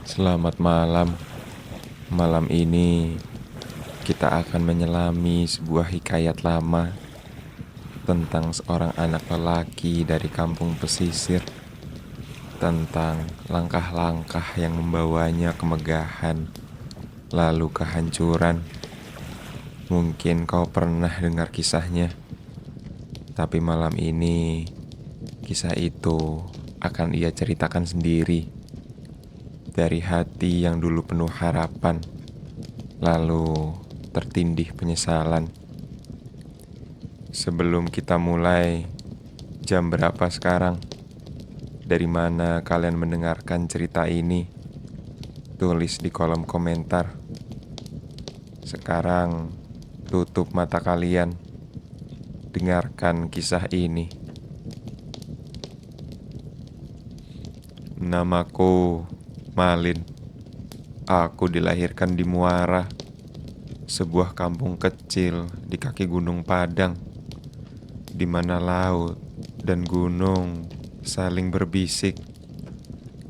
Selamat malam. Malam ini kita akan menyelami sebuah hikayat lama tentang seorang anak lelaki dari kampung pesisir, tentang langkah-langkah yang membawanya kemegahan, lalu kehancuran. Mungkin kau pernah dengar kisahnya, tapi malam ini kisah itu akan ia ceritakan sendiri dari hati yang dulu penuh harapan, lalu tertindih penyesalan. Sebelum kita mulai, jam berapa sekarang? Dari mana kalian mendengarkan cerita ini? Tulis di kolom komentar. Sekarang, tutup mata kalian. Dengarkan kisah ini. Namaku Malin. Aku dilahirkan di Muara, sebuah kampung kecil di kaki Gunung Padang, di mana laut dan gunung saling berbisik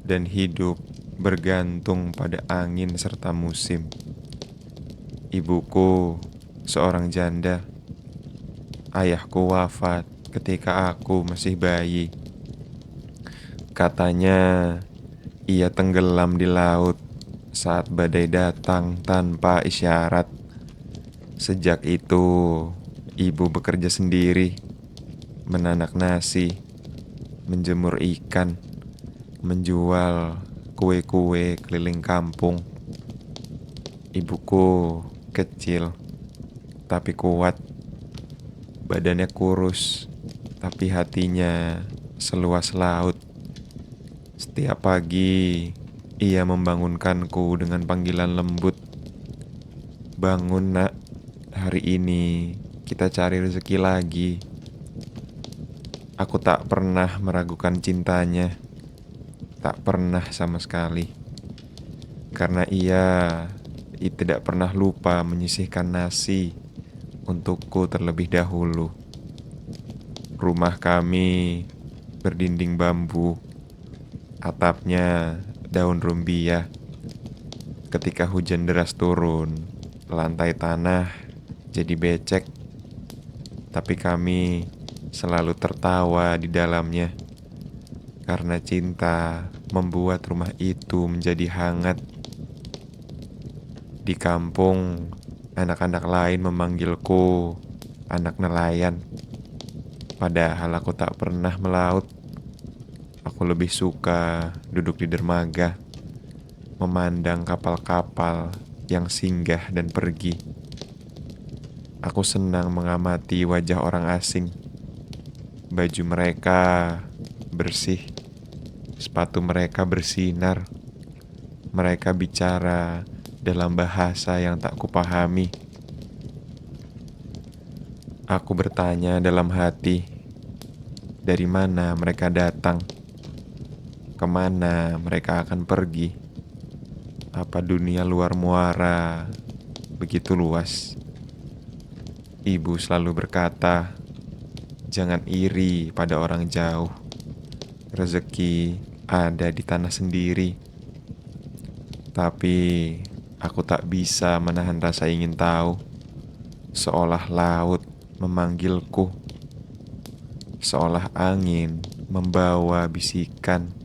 dan hidup bergantung pada angin serta musim. Ibuku seorang janda. Ayahku wafat ketika aku masih bayi. Katanya ia tenggelam di laut saat badai datang tanpa isyarat. Sejak itu, ibu bekerja sendiri, menanak nasi, menjemur ikan, menjual kue-kue keliling kampung. Ibuku kecil tapi kuat, badannya kurus tapi hatinya seluas laut. Setiap pagi ia membangunkanku dengan panggilan lembut. Bangun nak, hari ini kita cari rezeki lagi. Aku tak pernah meragukan cintanya, tak pernah sama sekali. Karena ia tidak pernah lupa menyisihkan nasi untukku terlebih dahulu. Rumah kami berdinding bambu, atapnya daun rumbia. Ketika hujan deras turun, lantai tanah jadi becek, tapi kami selalu tertawa di dalamnya karena cinta membuat rumah itu menjadi hangat. Di kampung, anak-anak lain memanggilku anak nelayan, padahal aku tak pernah melaut. Aku lebih suka duduk di dermaga, memandang kapal-kapal yang singgah dan pergi. Aku senang mengamati wajah orang asing. Baju mereka bersih, sepatu mereka bersinar. Mereka bicara dalam bahasa yang tak kupahami. Aku bertanya dalam hati, dari mana mereka datang? Kemana mereka akan pergi? Apa dunia luar Muara begitu luas? Ibu selalu berkata, jangan iri pada orang jauh. Rezeki ada di tanah sendiri. Tapi aku tak bisa menahan rasa ingin tahu. Seolah laut memanggilku, seolah angin membawa bisikan.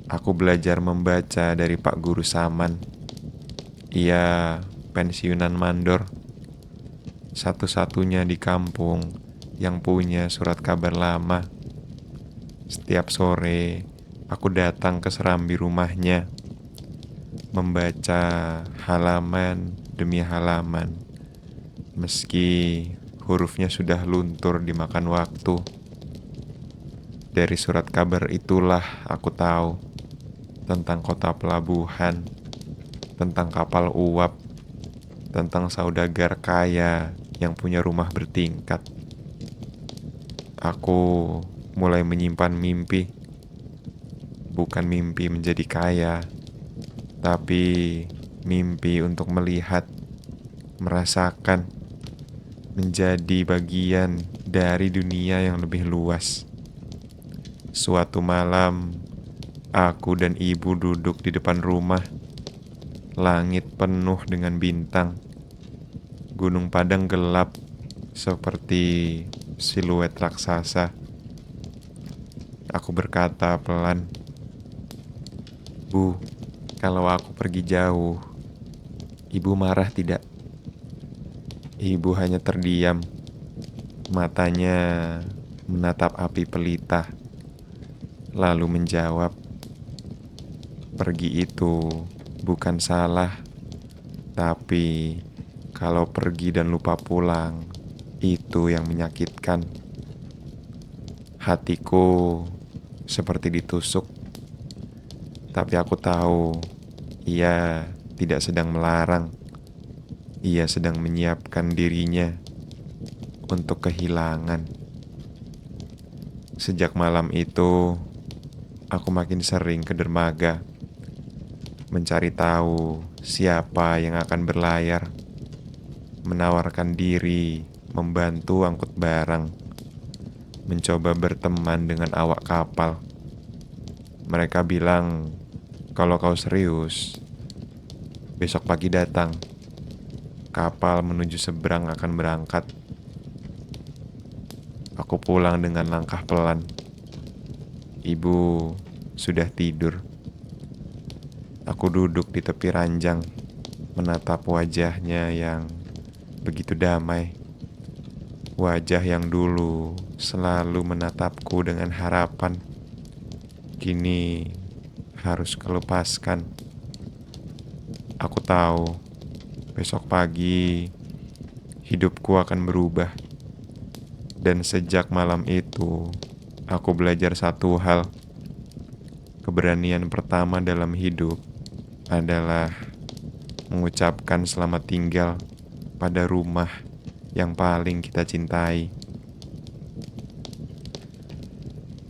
Aku belajar membaca dari Pak Guru Saman. Ia pensiunan mandor, satu-satunya di kampung yang punya surat kabar lama. Setiap sore aku datang ke serambi rumahnya, membaca halaman demi halaman, meski hurufnya sudah luntur dimakan waktu. Dari surat kabar itulah aku tahu tentang kota pelabuhan, tentang kapal uap, tentang saudagar kaya yang punya rumah bertingkat. Aku mulai menyimpan mimpi, bukan mimpi menjadi kaya, tapi mimpi untuk melihat, merasakan, menjadi bagian dari dunia yang lebih luas. Suatu malam, Aku dan ibu duduk di depan rumah. Langit penuh dengan bintang. Gunung Padang gelap seperti siluet raksasa. Aku berkata pelan, "Bu, kalau aku pergi jauh, ibu marah tidak?" Ibu hanya terdiam, matanya menatap api pelita, lalu menjawab, "Pergi itu bukan salah, tapi kalau pergi dan lupa pulang, itu yang menyakitkan." Hatiku seperti ditusuk, tapi aku tahu ia tidak sedang melarang. Ia sedang menyiapkan dirinya untuk kehilangan. Sejak malam itu, aku makin sering ke dermaga, mencari tahu siapa yang akan berlayar, menawarkan diri, membantu angkut barang, mencoba berteman dengan awak kapal. Mereka bilang, "Kalau kau serius, besok pagi datang. Kapal menuju seberang akan berangkat." Aku pulang dengan langkah pelan. Ibu sudah tidur. Aku duduk di tepi ranjang, menatap wajahnya yang begitu damai. Wajah yang dulu selalu menatapku dengan harapan, kini harus kelepaskan. Aku tahu besok pagi hidupku akan berubah. Dan sejak malam itu, aku belajar satu hal. Keberanian pertama dalam hidup adalah mengucapkan selamat tinggal pada rumah yang paling kita cintai.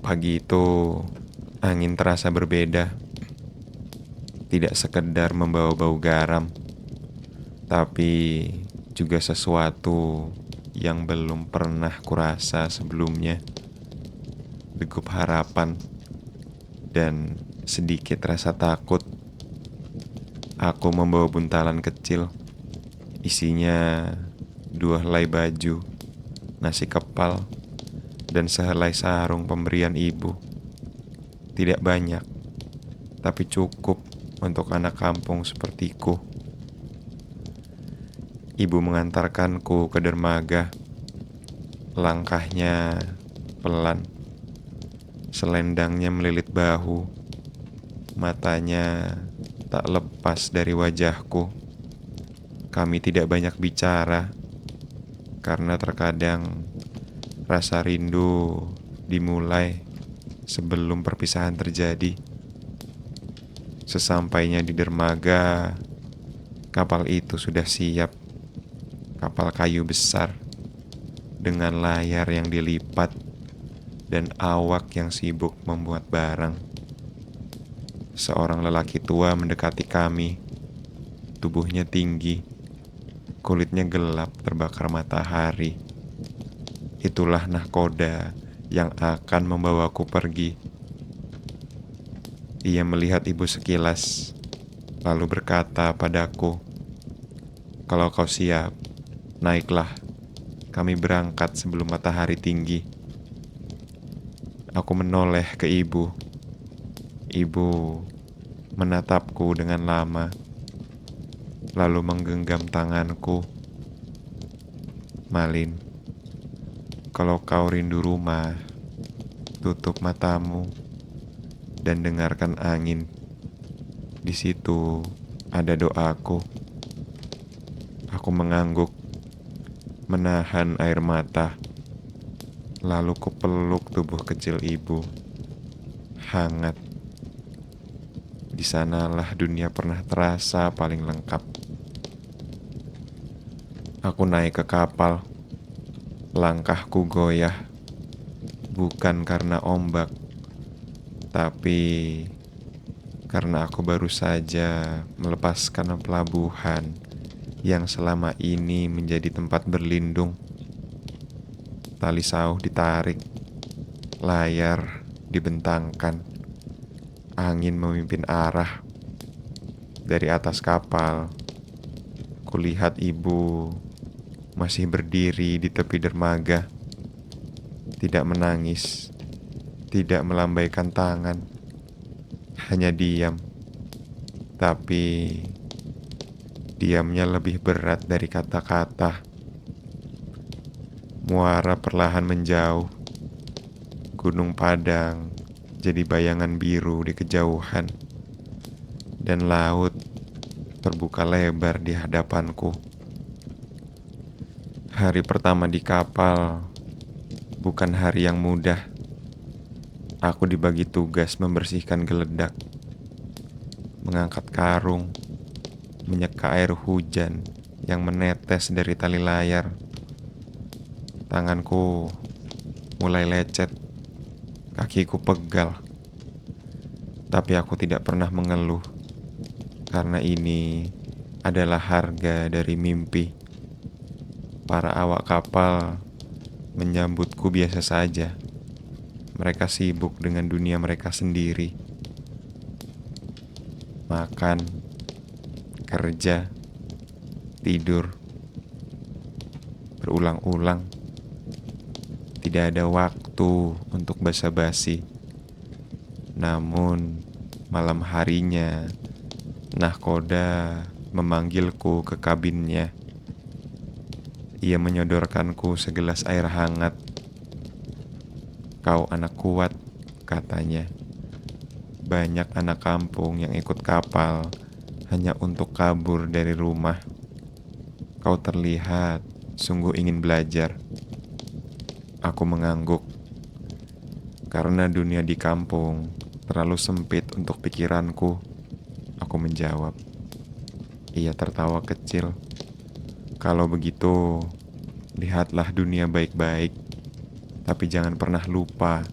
Pagi itu, angin terasa berbeda. Tidak sekedar membawa bau garam, tapi juga sesuatu yang belum pernah kurasa sebelumnya. Degup harapan dan sedikit rasa takut. Aku membawa buntalan kecil, isinya 2 helai baju, nasi kepal, dan sehelai sarung pemberian ibu. Tidak banyak, tapi cukup untuk anak kampung sepertiku. Ibu mengantarkanku ke dermaga. Langkahnya pelan, selendangnya melilit bahu, matanya tak lepas dari wajahku. Kami tidak banyak bicara, karena terkadang rasa rindu dimulai sebelum perpisahan terjadi. Sesampainya di dermaga, kapal itu sudah siap. Kapal kayu besar dengan layar yang dilipat dan awak yang sibuk membuat barang. Seorang lelaki tua mendekati kami. Tubuhnya tinggi, kulitnya gelap terbakar matahari. Itulah nahkoda yang akan membawaku pergi. Ia melihat ibu sekilas, lalu berkata padaku, "Kalau kau siap, naiklah. Kami berangkat sebelum matahari tinggi." Aku menoleh ke ibu. Ibu menatapku dengan lama, lalu menggenggam tanganku. "Malin, kalau kau rindu rumah, tutup matamu dan dengarkan angin. Di situ ada doaku." Aku mengangguk, menahan air mata. Lalu kupeluk tubuh kecil ibu. Hangat. Di sanalah dunia pernah terasa paling lengkap. Aku naik ke kapal. Langkahku goyah, bukan karena ombak, tapi karena aku baru saja melepaskan pelabuhan yang selama ini menjadi tempat berlindung. Tali sauh ditarik, layar dibentangkan. Angin memimpin arah. Dari atas kapal, kulihat ibu masih berdiri di tepi dermaga. Tidak menangis, tidak melambaikan tangan, hanya diam. Tapi diamnya lebih berat dari kata-kata. Muara perlahan menjauh. Gunung Padang jadi bayangan biru di kejauhan. Dan laut terbuka lebar di hadapanku. Hari pertama di kapal bukan hari yang mudah. Aku dibagi tugas membersihkan geledak, mengangkat karung, menyeka air hujan yang menetes dari tali layar. Tanganku mulai lecet, kakiku pegal. Tapi aku tidak pernah mengeluh, karena ini adalah harga dari mimpi. Para awak kapal menyambutku biasa saja. Mereka sibuk dengan dunia mereka sendiri. Makan, kerja, tidur, berulang-ulang. Tidak ada waktu untuk basa-basi. Namun, malam harinya, nahkoda memanggilku ke kabinnya. Ia menyodorkanku segelas air hangat. "Kau anak kuat," katanya. "Banyak anak kampung yang ikut kapal hanya untuk kabur dari rumah. Kau terlihat sungguh ingin belajar." Aku mengangguk. Karena dunia di kampung terlalu sempit untuk pikiranku, aku menjawab. Ia tertawa kecil. "Kalau begitu, lihatlah dunia baik-baik. Tapi jangan pernah lupa,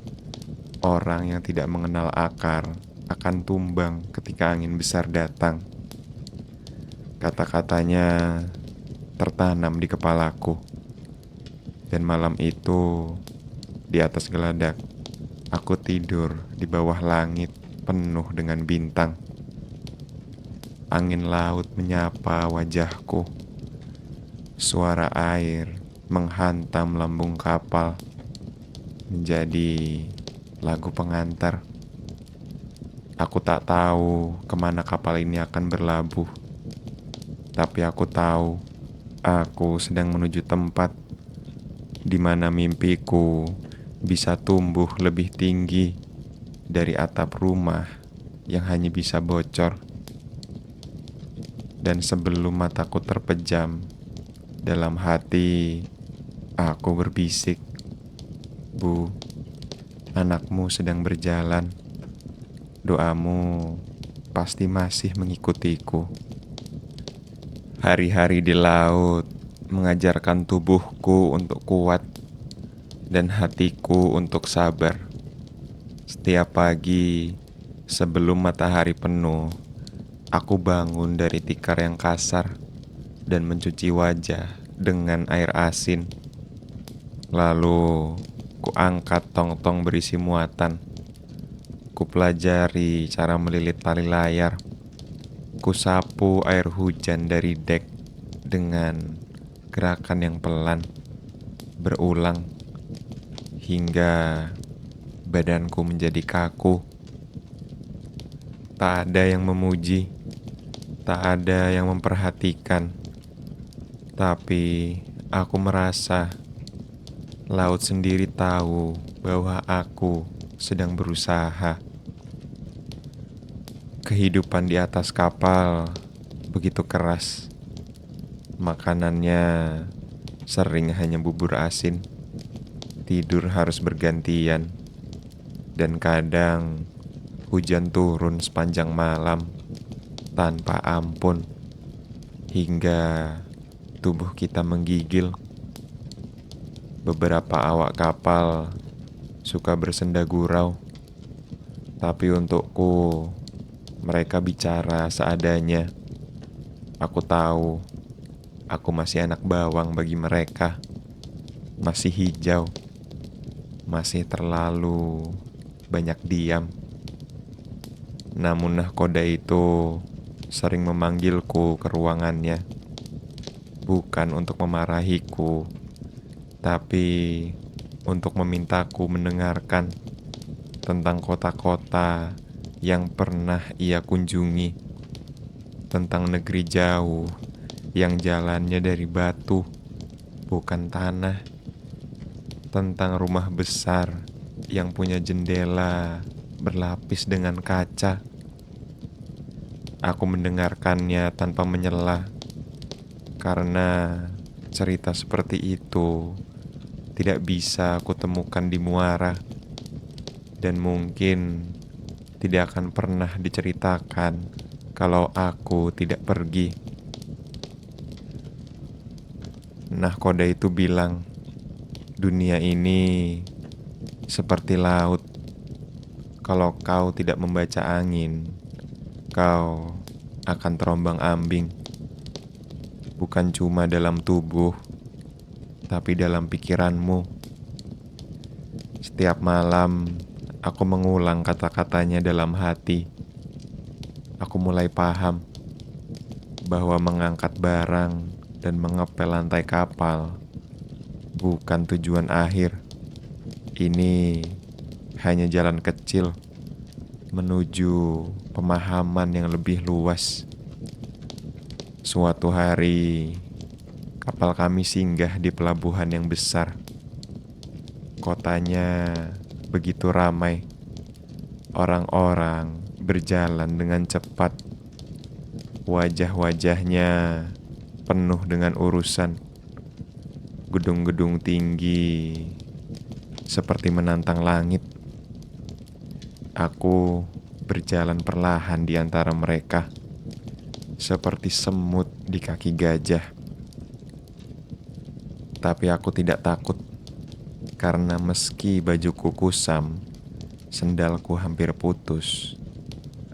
orang yang tidak mengenal akar akan tumbang ketika angin besar datang." Kata-katanya tertanam di kepalaku. Dan malam itu, di atas geladak, aku tidur di bawah langit penuh dengan bintang. Angin laut menyapa wajahku. Suara air menghantam lambung kapal, menjadi lagu pengantar. Aku tak tahu kemana kapal ini akan berlabuh. Tapi aku tahu, aku sedang menuju tempat di mana mimpiku bisa tumbuh lebih tinggi dari atap rumah yang hanya bisa bocor. Dan sebelum mataku terpejam, dalam hati aku berbisik, "Bu, anakmu sedang berjalan. Doamu pasti masih mengikutiku." Hari-hari di laut mengajarkan tubuhku untuk kuat dan hatiku untuk sabar. Setiap pagi sebelum matahari penuh, aku bangun dari tikar yang kasar dan mencuci wajah dengan air asin. Lalu ku angkat tong-tong berisi muatan. Ku pelajari cara melilit tali layar. Ku sapu air hujan dari dek dengan gerakan yang pelan, berulang, hingga badanku menjadi kaku. Tak ada yang memuji, tak ada yang memperhatikan. Tapi aku merasa laut sendiri tahu bahwa aku sedang berusaha. Kehidupan di atas kapal begitu keras. Makanannya sering hanya bubur asin. Tidur harus bergantian. Dan kadang hujan turun sepanjang malam tanpa ampun, hingga tubuh kita menggigil. Beberapa awak kapal suka bersenda gurau, tapi untukku mereka bicara seadanya. Aku tahu aku masih anak bawang bagi mereka, masih hijau, masih terlalu banyak diam. Namun nahkoda itu sering memanggilku ke ruangannya, bukan untuk memarahiku, tapi untuk memintaku mendengarkan tentang kota-kota yang pernah ia kunjungi, tentang negeri jauh yang jalannya dari batu, bukan tanah, tentang rumah besar yang punya jendela berlapis dengan kaca. Aku mendengarkannya tanpa menyela, karena cerita seperti itu tidak bisa aku temukan di muara, dan mungkin tidak akan pernah diceritakan kalau aku tidak pergi. Nahkoda itu bilang, dunia ini seperti laut. Kalau kau tidak membaca angin, kau akan terombang-ambing. Bukan cuma dalam tubuh, tapi dalam pikiranmu. Setiap malam, aku mengulang kata-katanya dalam hati. Aku mulai paham bahwa mengangkat barang dan mengepel lantai kapal bukan tujuan akhir. Ini hanya jalan kecil menuju pemahaman yang lebih luas. Suatu hari, kapal kami singgah di pelabuhan yang besar. Kotanya begitu ramai. Orang-orang berjalan dengan cepat. Wajah-wajahnya penuh dengan urusan. Gedung-gedung tinggi seperti menantang langit. Aku berjalan perlahan di antara mereka, seperti semut di kaki gajah. Tapi aku tidak takut, karena meski bajuku kusam, sendalku hampir putus,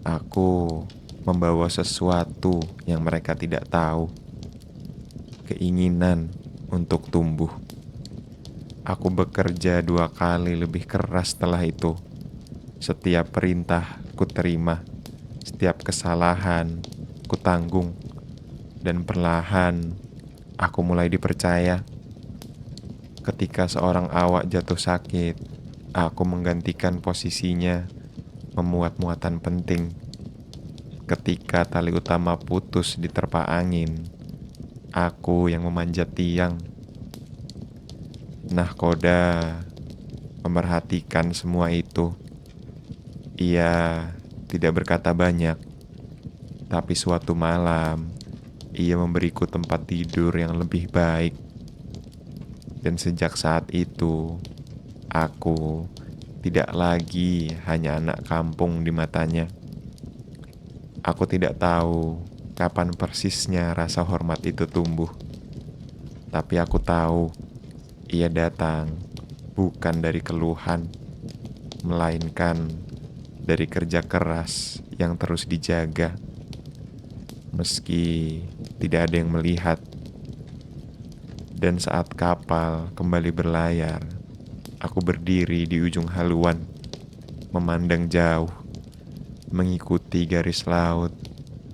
aku membawa sesuatu yang mereka tidak tahu. Keinginan untuk tumbuh. Aku bekerja 2 kali lebih keras setelah itu. Setiap perintah ku terima, setiap kesalahan ku tanggung, dan perlahan aku mulai dipercaya. Ketika seorang awak jatuh sakit, aku menggantikan posisinya, memuat muatan penting. Ketika tali utama putus diterpa angin, aku yang memanjat tiang. Nahkoda memerhatikan semua itu. Ia tidak berkata banyak, tapi suatu malam ia memberiku tempat tidur yang lebih baik. Dan sejak saat itu, aku tidak lagi hanya anak kampung di matanya. Aku tidak tahu kapan persisnya rasa hormat itu tumbuh. Tapi aku tahu ia datang bukan dari keluhan, melainkan dari kerja keras yang terus dijaga. Meski tidak ada yang melihat. Dan saat kapal kembali berlayar, aku berdiri di ujung haluan, memandang jauh, mengikuti garis laut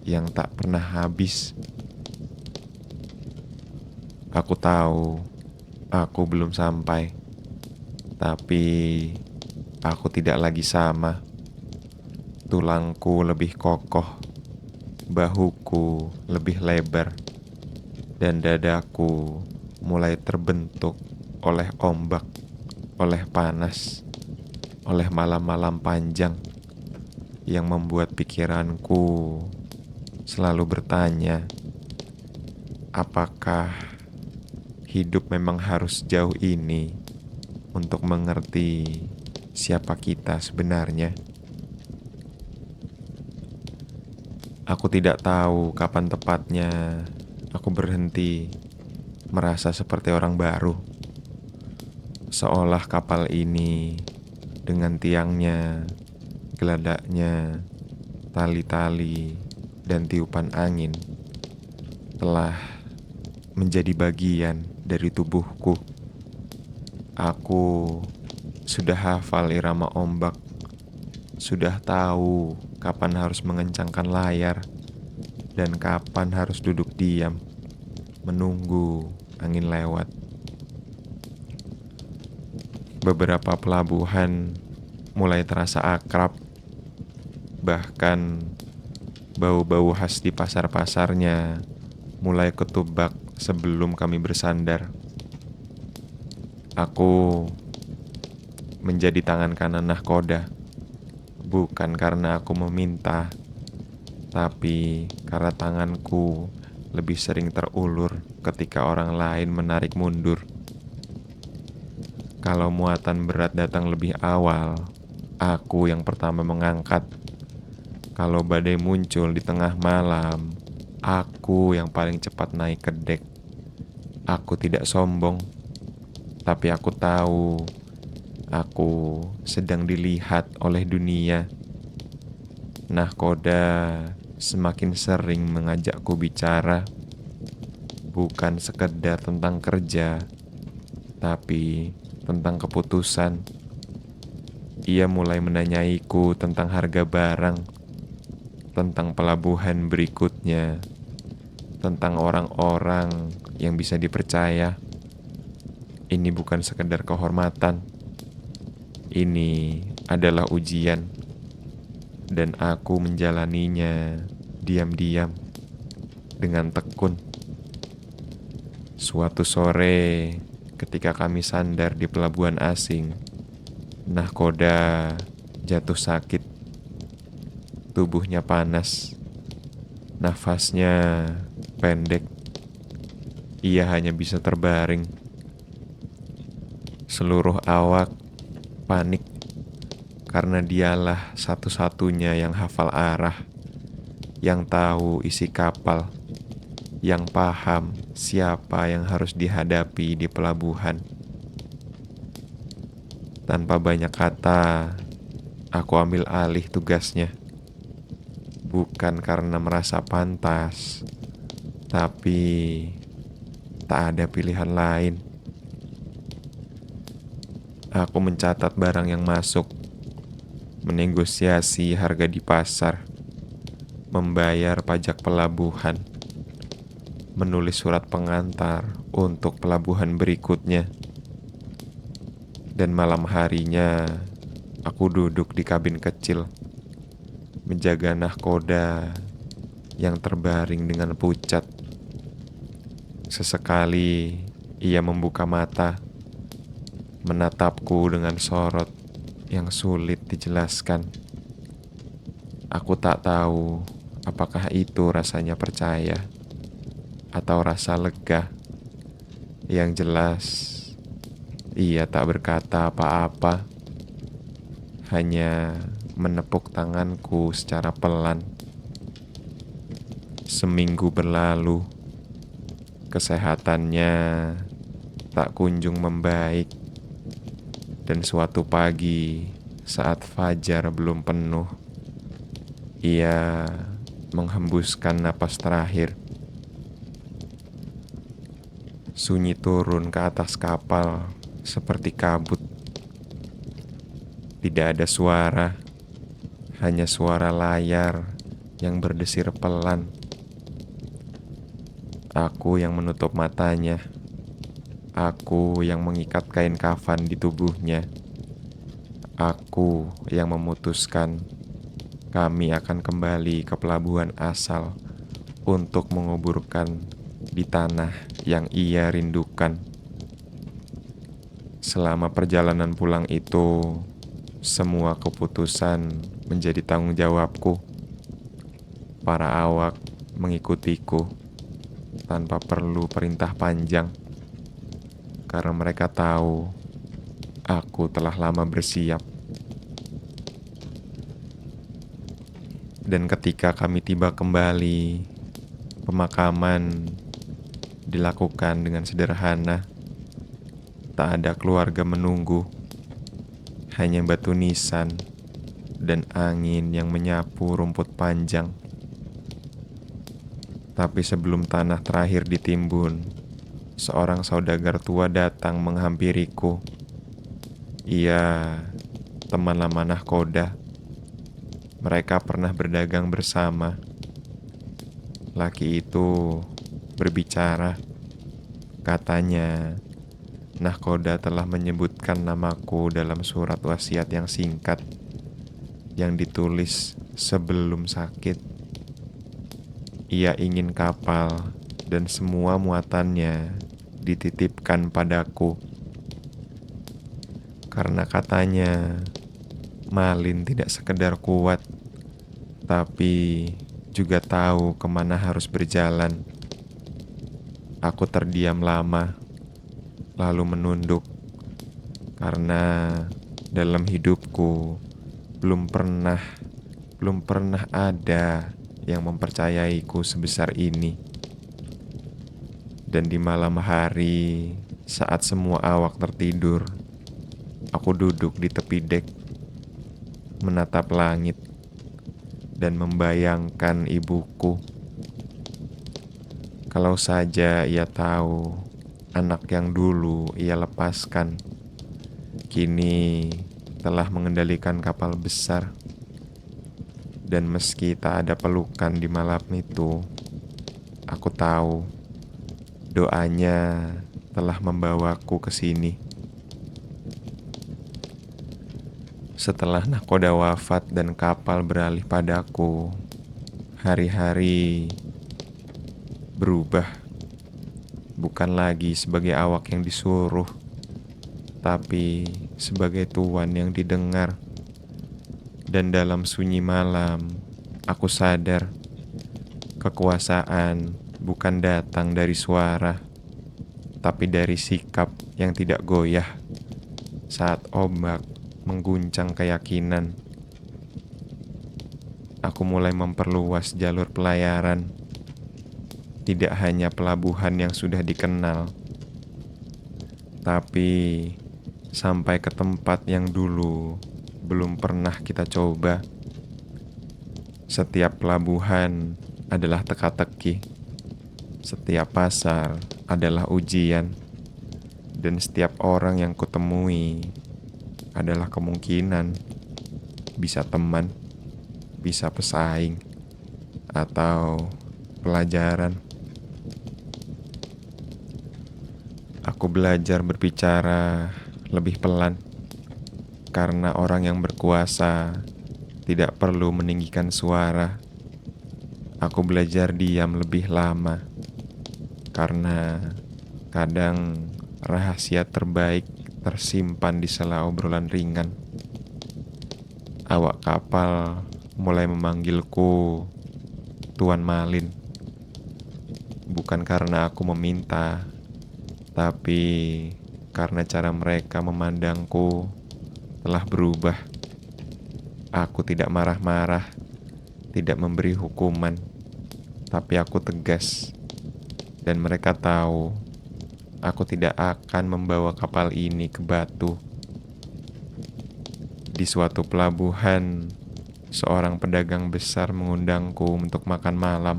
yang tak pernah habis. Aku tahu aku belum sampai, tapi aku tidak lagi sama. Tulangku lebih kokoh, bahuku lebih lebar, dan dadaku mulai terbentuk oleh ombak, oleh panas, oleh malam-malam panjang yang membuat pikiranku selalu bertanya, apakah hidup memang harus jauh ini untuk mengerti siapa kita sebenarnya? Aku tidak tahu kapan tepatnya aku berhenti merasa seperti orang baru. Seolah kapal ini dengan tiangnya, geladaknya, tali-tali, dan tiupan angin telah menjadi bagian dari tubuhku. Aku sudah hafal irama ombak, sudah tahu kapan harus mengencangkan layar, dan kapan harus duduk diam, menunggu angin lewat. Beberapa pelabuhan mulai terasa akrab, bahkan bau-bau khas di pasar-pasarnya mulai ketubak sebelum kami bersandar. Aku menjadi tangan kanan nahkoda, bukan karena aku meminta, tapi karena tanganku lebih sering terulur ketika orang lain menarik mundur. Kalau muatan berat datang lebih awal, aku yang pertama mengangkat. Kalau badai muncul di tengah malam, aku yang paling cepat naik ke dek. Aku tidak sombong, tapi aku tahu aku sedang dilihat oleh dunia. Nahkoda semakin sering mengajakku bicara, bukan sekedar tentang kerja, tapi tentang keputusan. Ia mulai menanyaiku tentang harga barang, tentang pelabuhan berikutnya, tentang orang-orang yang bisa dipercaya. Ini bukan sekedar kehormatan. Ini adalah ujian, dan aku menjalaninya diam-diam dengan tekun. Suatu sore, ketika kami sandar di pelabuhan asing, nahkoda jatuh sakit. Tubuhnya panas, nafasnya pendek. Ia hanya bisa terbaring. Seluruh awak panik karena dialah satu-satunya yang hafal arah, yang tahu isi kapal, yang paham siapa yang harus dihadapi di pelabuhan. Tanpa banyak kata, aku ambil alih tugasnya. Bukan karena merasa pantas, tapi tak ada pilihan lain. Aku mencatat barang yang masuk, menegosiasi harga di pasar, membayar pajak pelabuhan, menulis surat pengantar untuk pelabuhan berikutnya. Dan malam harinya, aku duduk di kabin kecil, menjaga nahkoda yang terbaring dengan pucat. Sesekali ia membuka mata, menatapku dengan sorot yang sulit dijelaskan. Aku tak tahu apakah itu rasanya percaya atau rasa lega. Yang jelas, ia tak berkata apa-apa, hanya menepuk tanganku secara pelan. Seminggu berlalu, kesehatannya tak kunjung membaik. Dan suatu pagi, saat fajar belum penuh, ia menghembuskan napas terakhir. Sunyi turun ke atas kapal seperti kabut. Tidak ada suara, hanya suara layar yang berdesir pelan. Aku yang menutup matanya. Aku yang mengikat kain kafan di tubuhnya. Aku yang memutuskan kami akan kembali ke pelabuhan asal untuk menguburkan di tanah yang ia rindukan. Selama perjalanan pulang itu, semua keputusan menjadi tanggung jawabku. Para awak mengikutiku tanpa perlu perintah panjang, karena mereka tahu aku telah lama bersiap. Dan ketika kami tiba kembali, pemakaman dilakukan dengan sederhana. Tak ada keluarga menunggu, hanya batu nisan dan angin yang menyapu rumput panjang. Tapi sebelum tanah terakhir ditimbun, seorang saudagar tua datang menghampiriku. Ia teman lama nahkoda, mereka pernah berdagang bersama. Laki itu berbicara, katanya nahkoda telah menyebutkan namaku dalam surat wasiat yang singkat yang ditulis sebelum sakit. Ia ingin kapal dan semua muatannya dititipkan padaku. Karena katanya Malin tidak sekedar kuat, tapi juga tahu kemana harus berjalan. Aku terdiam lama, lalu menunduk, karena dalam hidupku belum pernah ada yang mempercayaiku sebesar ini. Dan di malam hari, saat semua awak tertidur, aku duduk di tepi dek, menatap langit, dan membayangkan ibuku. Kalau saja ia tahu anak yang dulu ia lepaskan, kini telah mengendalikan kapal besar. Dan meski tak ada pelukan di malam itu, aku tahu doanya telah membawaku ke sini. Setelah nahkoda wafat dan kapal beralih padaku, hari-hari berubah. Bukan lagi sebagai awak yang disuruh, tapi sebagai tuan yang didengar. Dan dalam sunyi malam, aku sadar kekuasaan bukan datang dari suara, tapi dari sikap yang tidak goyah saat ombak mengguncang keyakinan. Aku mulai memperluas jalur pelayaran, tidak hanya pelabuhan yang sudah dikenal, tapi sampai ke tempat yang dulu belum pernah kita coba. Setiap pelabuhan adalah teka-teki, setiap pasar adalah ujian, dan setiap orang yang kutemui adalah kemungkinan bisa teman, bisa pesaing, atau pelajaran. Aku belajar berbicara lebih pelan, karena orang yang berkuasa tidak perlu meninggikan suara. Aku belajar diam lebih lama, karena kadang rahasia terbaik tersimpan di sela obrolan ringan. Awak kapal mulai memanggilku Tuan Malin. Bukan karena aku meminta, tapi karena cara mereka memandangku telah berubah. Aku tidak marah-marah, tidak memberi hukuman, tapi aku tegas. Dan mereka tahu aku tidak akan membawa kapal ini ke batu. Di suatu pelabuhan, seorang pedagang besar mengundangku untuk makan malam.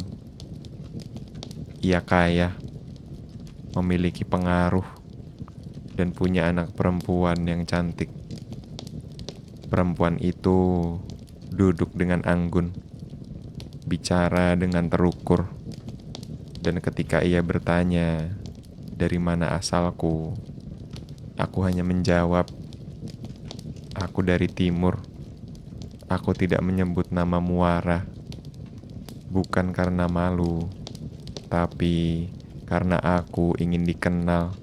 Ia kaya, memiliki pengaruh, dan punya anak perempuan yang cantik. Perempuan itu duduk dengan anggun, bicara dengan terukur, dan ketika ia bertanya dari mana asalku, aku hanya menjawab, aku dari timur. Aku tidak menyebut nama muara, bukan karena malu, tapi karena aku ingin dikenal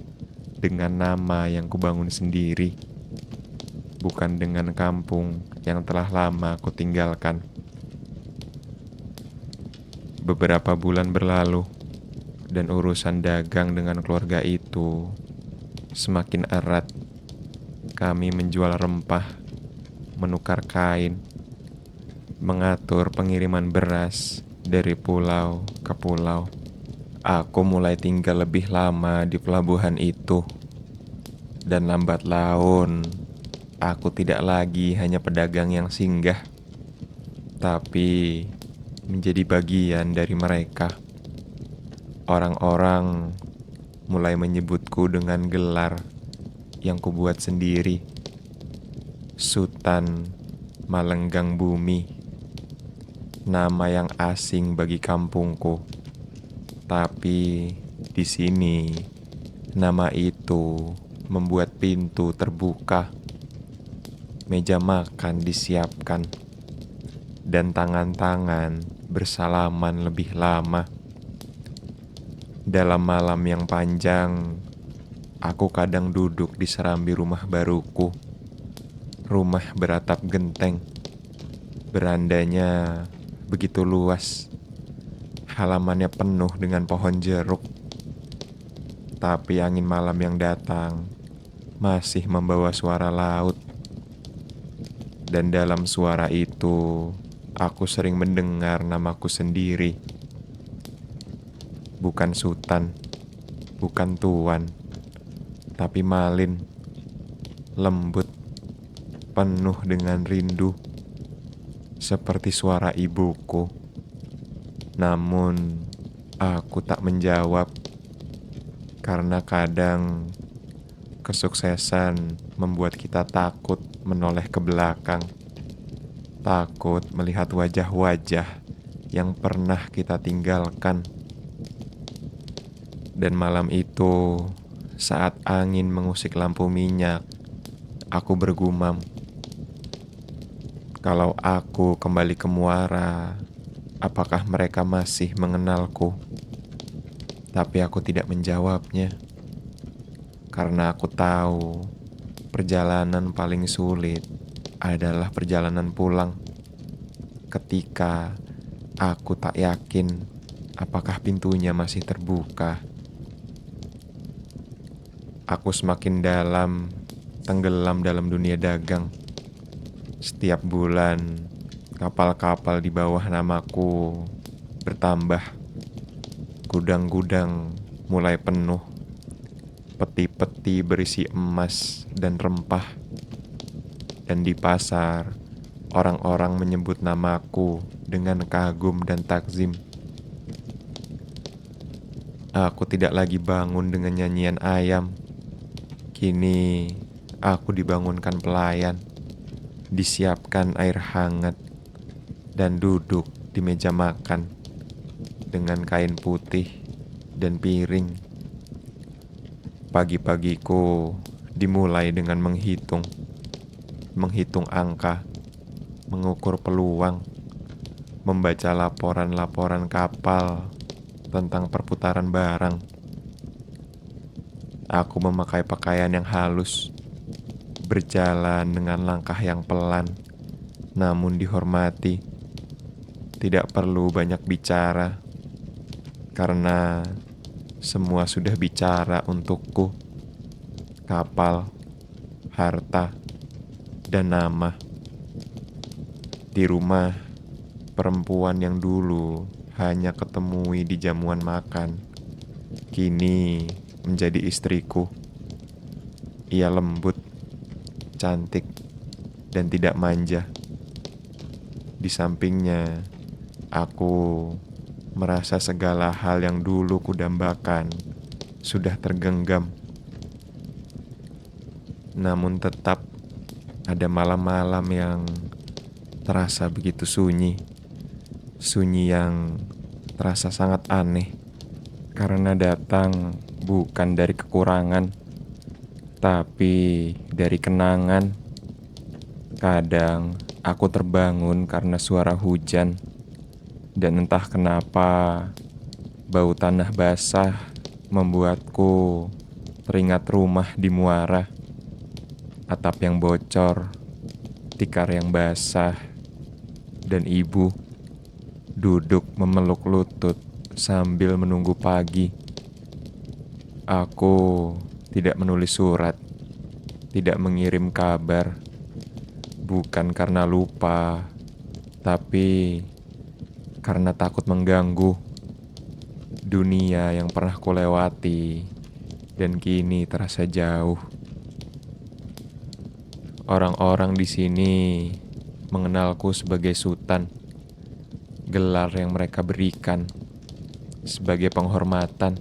dengan nama yang kubangun sendiri, bukan dengan kampung yang telah lama aku tinggalkan. Beberapa bulan berlalu, dan urusan dagang dengan keluarga itu semakin erat. Kami menjual rempah, menukar kain, mengatur pengiriman beras dari pulau ke pulau. Aku mulai tinggal lebih lama di pelabuhan itu, dan lambat laun aku tidak lagi hanya pedagang yang singgah, tapi menjadi bagian dari mereka. Orang-orang mulai menyebutku dengan gelar yang kubuat sendiri, Sultan Malenggang Bumi. nama yang asing bagi kampungku. Tapi di sini nama itu membuat pintu terbuka, meja makan disiapkan, dan tangan-tangan bersalaman lebih lama. Dalam malam yang panjang, aku kadang duduk di serambi rumah baruku. Rumah beratap genteng. Berandanya begitu luas. Halamannya penuh dengan pohon jeruk. Tapi angin malam yang datang masih membawa suara laut. Dan dalam suara itu, aku sering mendengar namaku sendiri. Bukan Sultan, bukan Tuan, tapi Malin. Lembut, penuh dengan rindu. Seperti suara ibuku. Namun, aku tak menjawab. Karena kadang kesuksesan membuat kita takut menoleh ke belakang. Takut melihat wajah-wajah yang pernah kita tinggalkan. Dan malam itu, saat angin mengusik lampu minyak, aku bergumam. Kalau aku kembali ke Muara, apakah mereka masih mengenalku? Tapi aku tidak menjawabnya. Karena aku tahu perjalanan paling sulit adalah perjalanan pulang. Ketika aku tak yakin apakah pintunya masih terbuka. Aku semakin dalam, tenggelam dalam dunia dagang. Setiap bulan, kapal-kapal di bawah namaku bertambah. Gudang-gudang mulai penuh. Peti-peti berisi emas dan rempah. Dan di pasar, orang-orang menyebut namaku dengan kagum dan takzim. Aku tidak lagi bangun dengan nyanyian ayam. Kini aku dibangunkan pelayan. Disiapkan air hangat dan duduk di meja makan dengan kain putih dan piring. Pagi-pagiku dimulai dengan menghitung angka, mengukur peluang, membaca laporan-laporan kapal tentang perputaran barang. Aku memakai pakaian yang halus, berjalan dengan langkah yang pelan, namun dihormati. Tidak perlu banyak bicara, karena semua sudah bicara untukku. Kapal, harta, dan nama. Di rumah, perempuan yang dulu hanya ketemui di jamuan makan, kini menjadi istriku. Ia lembut, cantik, dan tidak manja. Di sampingnya, aku merasa segala hal yang dulu kudambakan sudah tergenggam. Namun tetap ada malam-malam yang terasa begitu sunyi. Sunyi yang terasa sangat aneh. Karena datang bukan dari kekurangan, tapi dari kenangan. Kadang aku terbangun karena suara hujan. Dan entah kenapa, bau tanah basah membuatku teringat rumah di Muara. Atap yang bocor, tikar yang basah, dan ibu duduk memeluk lutut sambil menunggu pagi. Aku tidak menulis surat, tidak mengirim kabar. Bukan karena lupa, tapi karena takut mengganggu dunia yang pernah kulewati dan kini terasa jauh. Orang-orang di sini mengenalku sebagai Sultan, gelar yang mereka berikan sebagai penghormatan,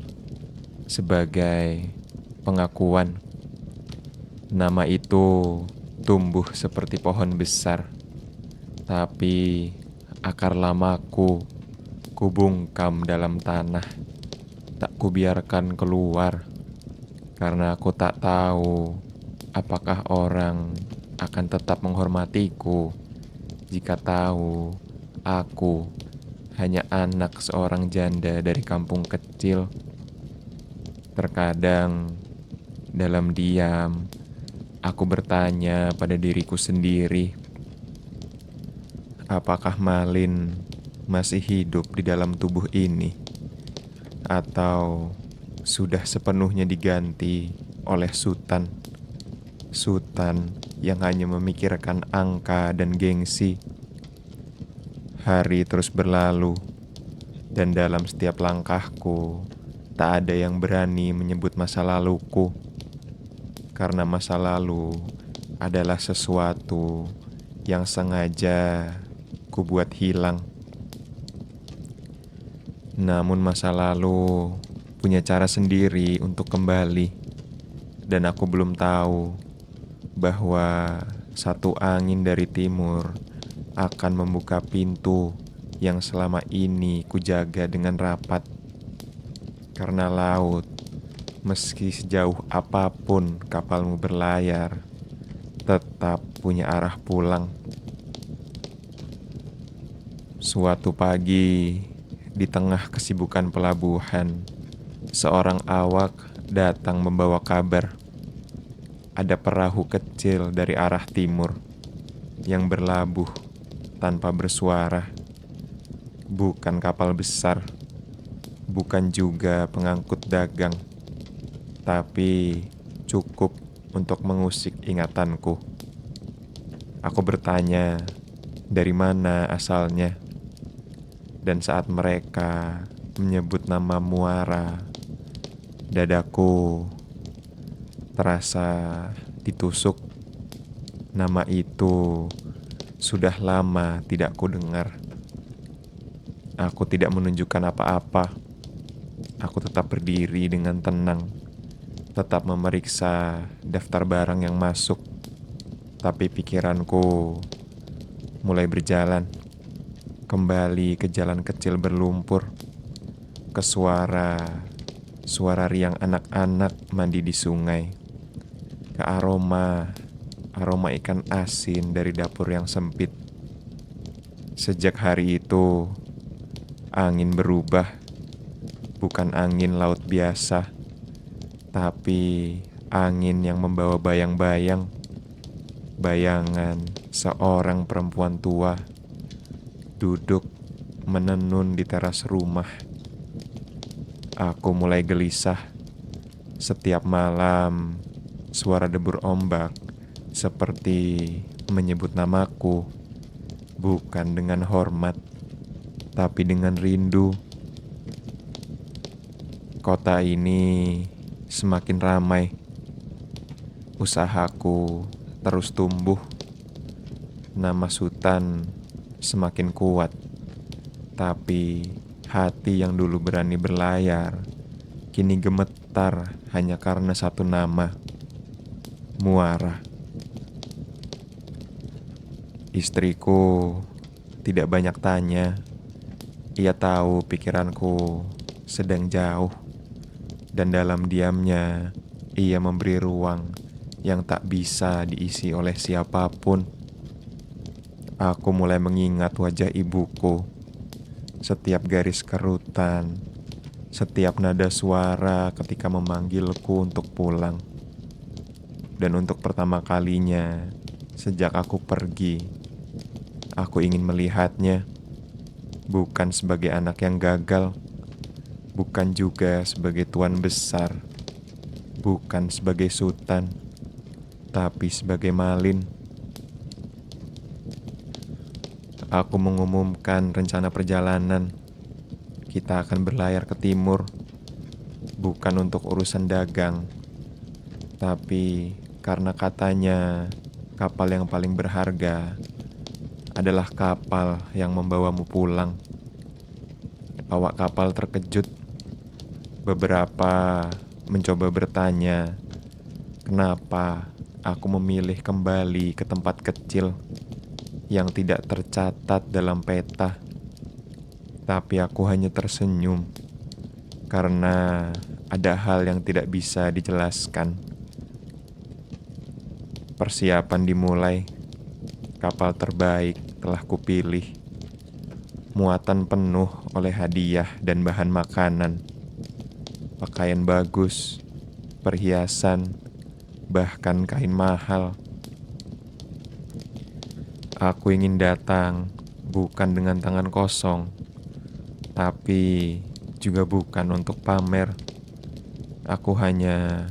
sebagai pengakuan. Nama itu tumbuh seperti pohon besar, tapi Akar lamaku kubungkam dalam tanah, tak kubiarkan keluar, karena aku tak tahu apakah orang akan tetap menghormatiku jika tahu aku hanya anak seorang janda dari kampung kecil. Terkadang dalam diam, aku bertanya pada diriku sendiri, apakah Malin masih hidup di dalam tubuh ini? Atau sudah sepenuhnya diganti oleh Sultan? Sultan yang hanya memikirkan angka dan gengsi. Hari terus berlalu, dan dalam setiap langkahku, tak ada yang berani menyebut masa laluku. Karena masa lalu adalah sesuatu yang sengaja ku buat hilang. Namun masa lalu punya cara sendiri untuk kembali. Dan aku belum tahu bahwa satu angin dari timur akan membuka pintu yang selama ini kujaga dengan rapat. Karena laut, meski sejauh apapun kapalmu berlayar, tetap punya arah pulang. Suatu pagi, di tengah kesibukan pelabuhan, seorang awak datang membawa kabar. Ada perahu kecil dari arah timur yang berlabuh tanpa bersuara. Bukan kapal besar, bukan juga pengangkut dagang, tapi cukup untuk mengusik ingatanku. Aku bertanya, dari mana asalnya? Dan saat mereka menyebut nama Muara, dadaku terasa ditusuk. Nama itu sudah lama tidak kudengar. Aku tidak menunjukkan apa-apa. Aku tetap berdiri dengan tenang, tetap memeriksa daftar barang yang masuk. Tapi pikiranku mulai berjalan kembali ke jalan kecil berlumpur, ke suara riang anak-anak mandi di sungai, ke aroma ikan asin dari dapur yang sempit. Sejak hari itu, angin berubah, bukan angin laut biasa, tapi angin yang membawa bayang-bayang, bayangan seorang perempuan tua duduk menenun di teras rumah. Aku mulai gelisah. Setiap malam, suara debur ombak seperti menyebut namaku, bukan dengan hormat, tapi dengan rindu. Kota ini semakin ramai. Usahaku terus tumbuh. Nama Sultan semakin kuat. Tapi hati yang dulu berani berlayar kini gemetar hanya karena satu nama, Muara. Istriku tidak banyak tanya. Ia tahu pikiranku sedang jauh. Dan dalam diamnya, ia memberi ruang yang tak bisa diisi oleh siapapun. Aku mulai mengingat wajah ibuku. Setiap garis kerutan, setiap nada suara ketika memanggilku untuk pulang. Dan untuk pertama kalinya, sejak aku pergi, aku ingin melihatnya. Bukan sebagai anak yang gagal, bukan juga sebagai tuan besar, bukan sebagai sultan, tapi sebagai Malin. Aku mengumumkan rencana perjalanan. Kita akan berlayar ke timur, bukan untuk urusan dagang, tapi karena katanya kapal yang paling berharga adalah kapal yang membawamu pulang. Awak kapal terkejut. Beberapa mencoba bertanya, kenapa aku memilih kembali ke tempat kecil. yang tidak tercatat dalam peta. Tapi aku hanya tersenyum karena ada hal yang tidak bisa dijelaskan. Persiapan dimulai. Kapal terbaik telah kupilih. Muatan penuh oleh hadiah dan bahan makanan. Pakaian bagus, perhiasan, bahkan kain mahal. Aku ingin datang bukan dengan tangan kosong, tapi juga bukan untuk pamer. Aku hanya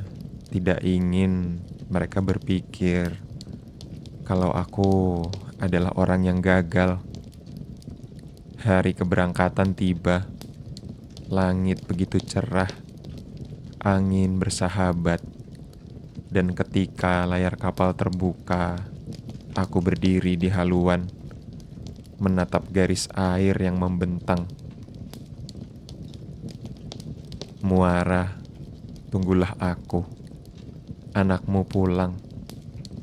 tidak ingin mereka berpikir kalau aku adalah orang yang gagal. Hari keberangkatan tiba. Langit begitu cerah. Angin bersahabat. Dan ketika layar kapal terbuka, aku berdiri di haluan, menatap garis air yang membentang. Muara, tunggulah aku. Anakmu pulang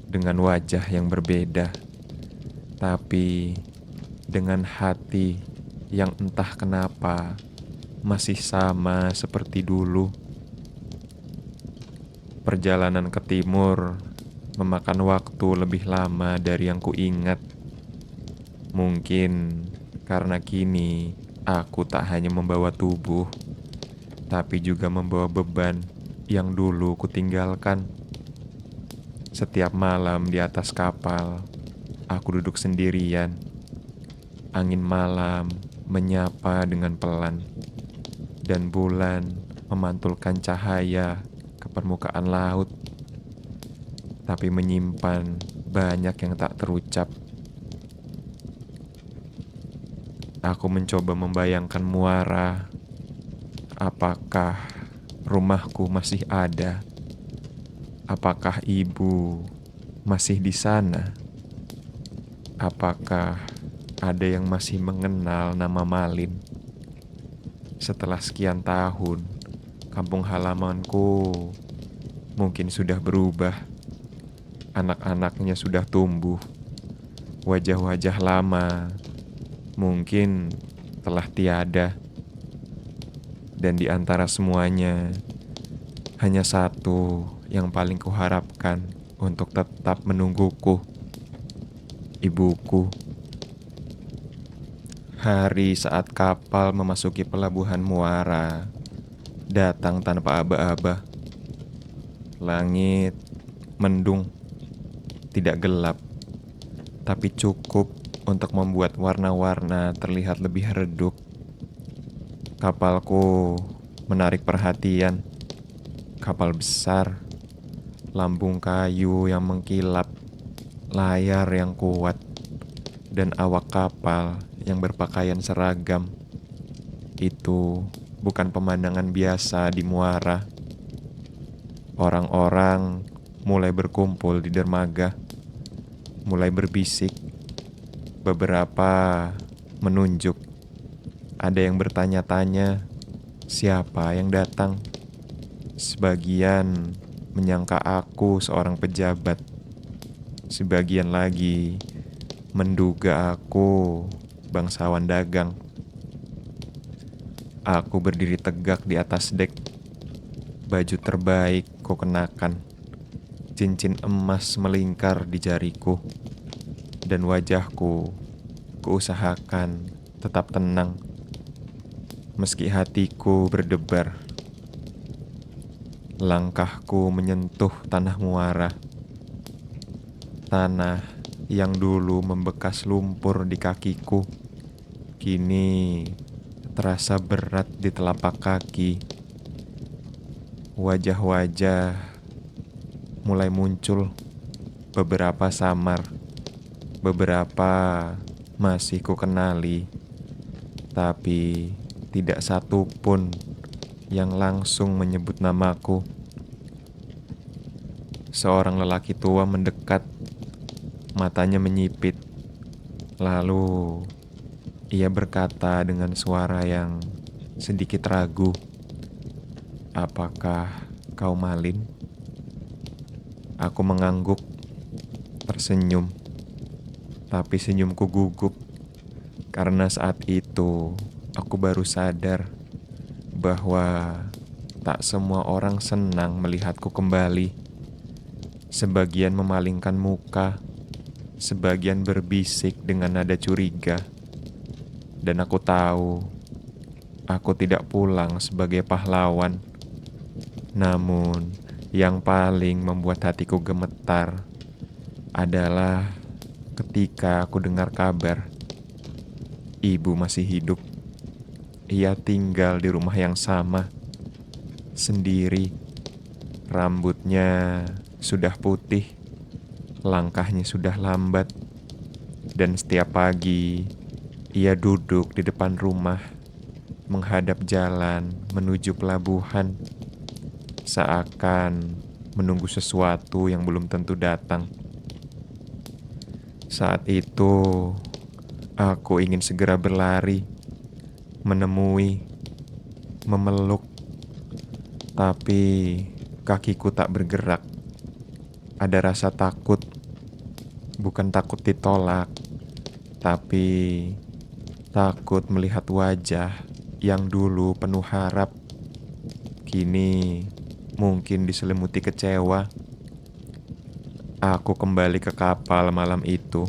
dengan wajah yang berbeda, tapi dengan hati yang entah kenapa masih sama seperti dulu. Perjalanan ke timur memakan waktu lebih lama dari yang kuingat. Mungkin karena kini aku tak hanya membawa tubuh, tapi juga membawa beban yang dulu kutinggalkan. Setiap malam di atas kapal, aku duduk sendirian. Angin malam menyapa dengan pelan, dan bulan memantulkan cahaya ke permukaan laut, tapi menyimpan banyak yang tak terucap. Aku mencoba membayangkan muara. Apakah rumahku masih ada? Apakah ibu masih di sana? Apakah ada yang masih mengenal nama Malin? Setelah sekian tahun, kampung halamanku mungkin sudah berubah. Anak-anaknya sudah tumbuh. Wajah-wajah lama mungkin telah tiada. Dan di antara semuanya, hanya satu yang paling kuharapkan untuk tetap menungguku. Ibuku. Hari saat kapal memasuki pelabuhan Muara datang tanpa aba-aba. Langit mendung, tidak gelap, tapi cukup untuk membuat warna-warna terlihat lebih redup. Kapalku menarik perhatian. Kapal besar, lambung kayu yang mengkilap, layar yang kuat, dan awak kapal yang berpakaian seragam. Itu bukan pemandangan biasa di Muara. Orang-orang mulai berkumpul di dermaga, mulai berbisik. Beberapa menunjuk. Ada yang bertanya-tanya, siapa yang datang? Sebagian menyangka aku seorang pejabat. Sebagian lagi menduga aku bangsawan dagang. Aku berdiri tegak di atas dek. Baju terbaik ku kenakan. Cincin emas melingkar di jariku. Dan wajahku kuusahakan tetap tenang, meski hatiku berdebar. Langkahku menyentuh tanah Muara. Tanah yang dulu membekas lumpur di kakiku, kini terasa berat di telapak kaki. Wajah-wajah mulai muncul, beberapa samar, beberapa masih kukenali, tapi tidak satu pun yang langsung menyebut namaku. Seorang lelaki tua mendekat, matanya menyipit. Lalu ia berkata dengan suara yang sedikit ragu, "Apakah kau Malin?" Aku mengangguk, tersenyum. Tapi senyumku gugup karena saat itu aku baru sadar bahwa tak semua orang senang melihatku kembali. Sebagian memalingkan muka, sebagian berbisik dengan nada curiga. Dan aku tahu, aku tidak pulang sebagai pahlawan. Namun, yang paling membuat hatiku gemetar adalah ketika aku dengar kabar ibu masih hidup. Ia tinggal di rumah yang sama, sendiri. Rambutnya sudah putih, langkahnya sudah lambat, dan setiap pagi ia duduk di depan rumah, menghadap jalan menuju pelabuhan, seakan menunggu sesuatu yang belum tentu datang. Saat itu, aku ingin segera berlari, menemui, memeluk, tapi kakiku tak bergerak. Ada rasa takut, bukan takut ditolak, tapi takut melihat wajah yang dulu penuh harap, kini mungkin diselimuti kecewa. Aku kembali ke kapal malam itu.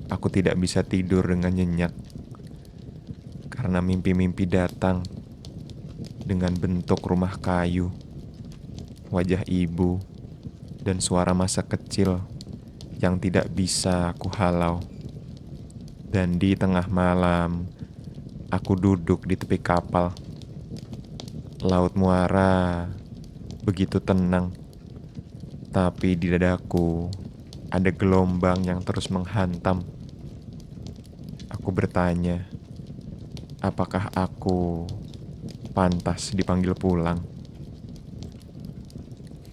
Aku tidak bisa tidur dengan nyenyak karena mimpi-mimpi datang dengan bentuk rumah kayu, wajah ibu, dan suara masa kecil yang tidak bisa aku halau. Dan di tengah malam, aku duduk di tepi kapal. Laut muara begitu tenang, tapi di dadaku ada gelombang yang terus menghantam. Aku bertanya, apakah aku pantas dipanggil pulang?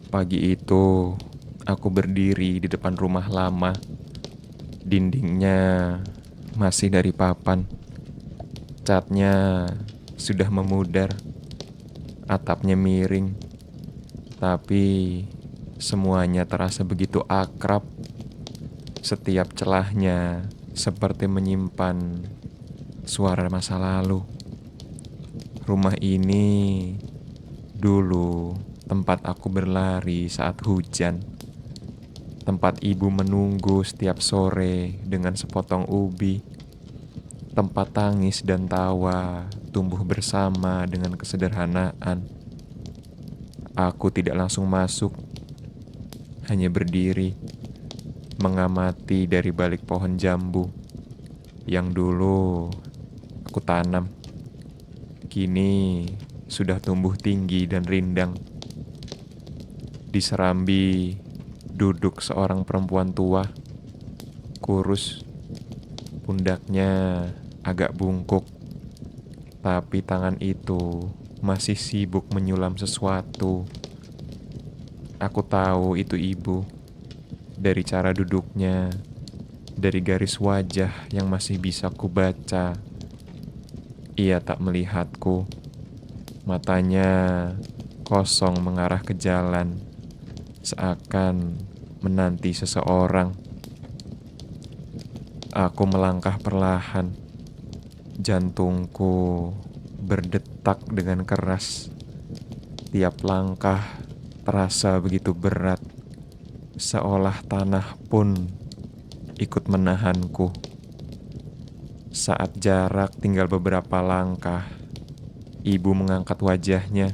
Pagi itu, aku berdiri di depan rumah lama. Dindingnya masih dari papan. Catnya sudah memudar. Atapnya miring. Tapi semuanya terasa begitu akrab. Setiap celahnya seperti menyimpan suara masa lalu. Rumah ini dulu tempat aku berlari saat hujan. Tempat ibu menunggu setiap sore dengan sepotong ubi. Tempat tangis dan tawa tumbuh bersama dengan kesederhanaan. Aku tidak langsung masuk, hanya berdiri, mengamati dari balik pohon jambu yang dulu aku tanam. Kini sudah tumbuh tinggi dan rindang. Di serambi duduk seorang perempuan tua, kurus, pundaknya agak bungkuk, tapi tangan itu masih sibuk menyulam sesuatu. Aku tahu itu ibu, dari cara duduknya, dari garis wajah yang masih bisa kubaca. Ia tak melihatku, matanya kosong mengarah ke jalan, seakan menanti seseorang. Aku melangkah perlahan, jantungku berdetak dengan keras. Tiap langkah terasa begitu berat, seolah tanah pun ikut menahanku. Saat jarak tinggal beberapa langkah, ibu mengangkat wajahnya.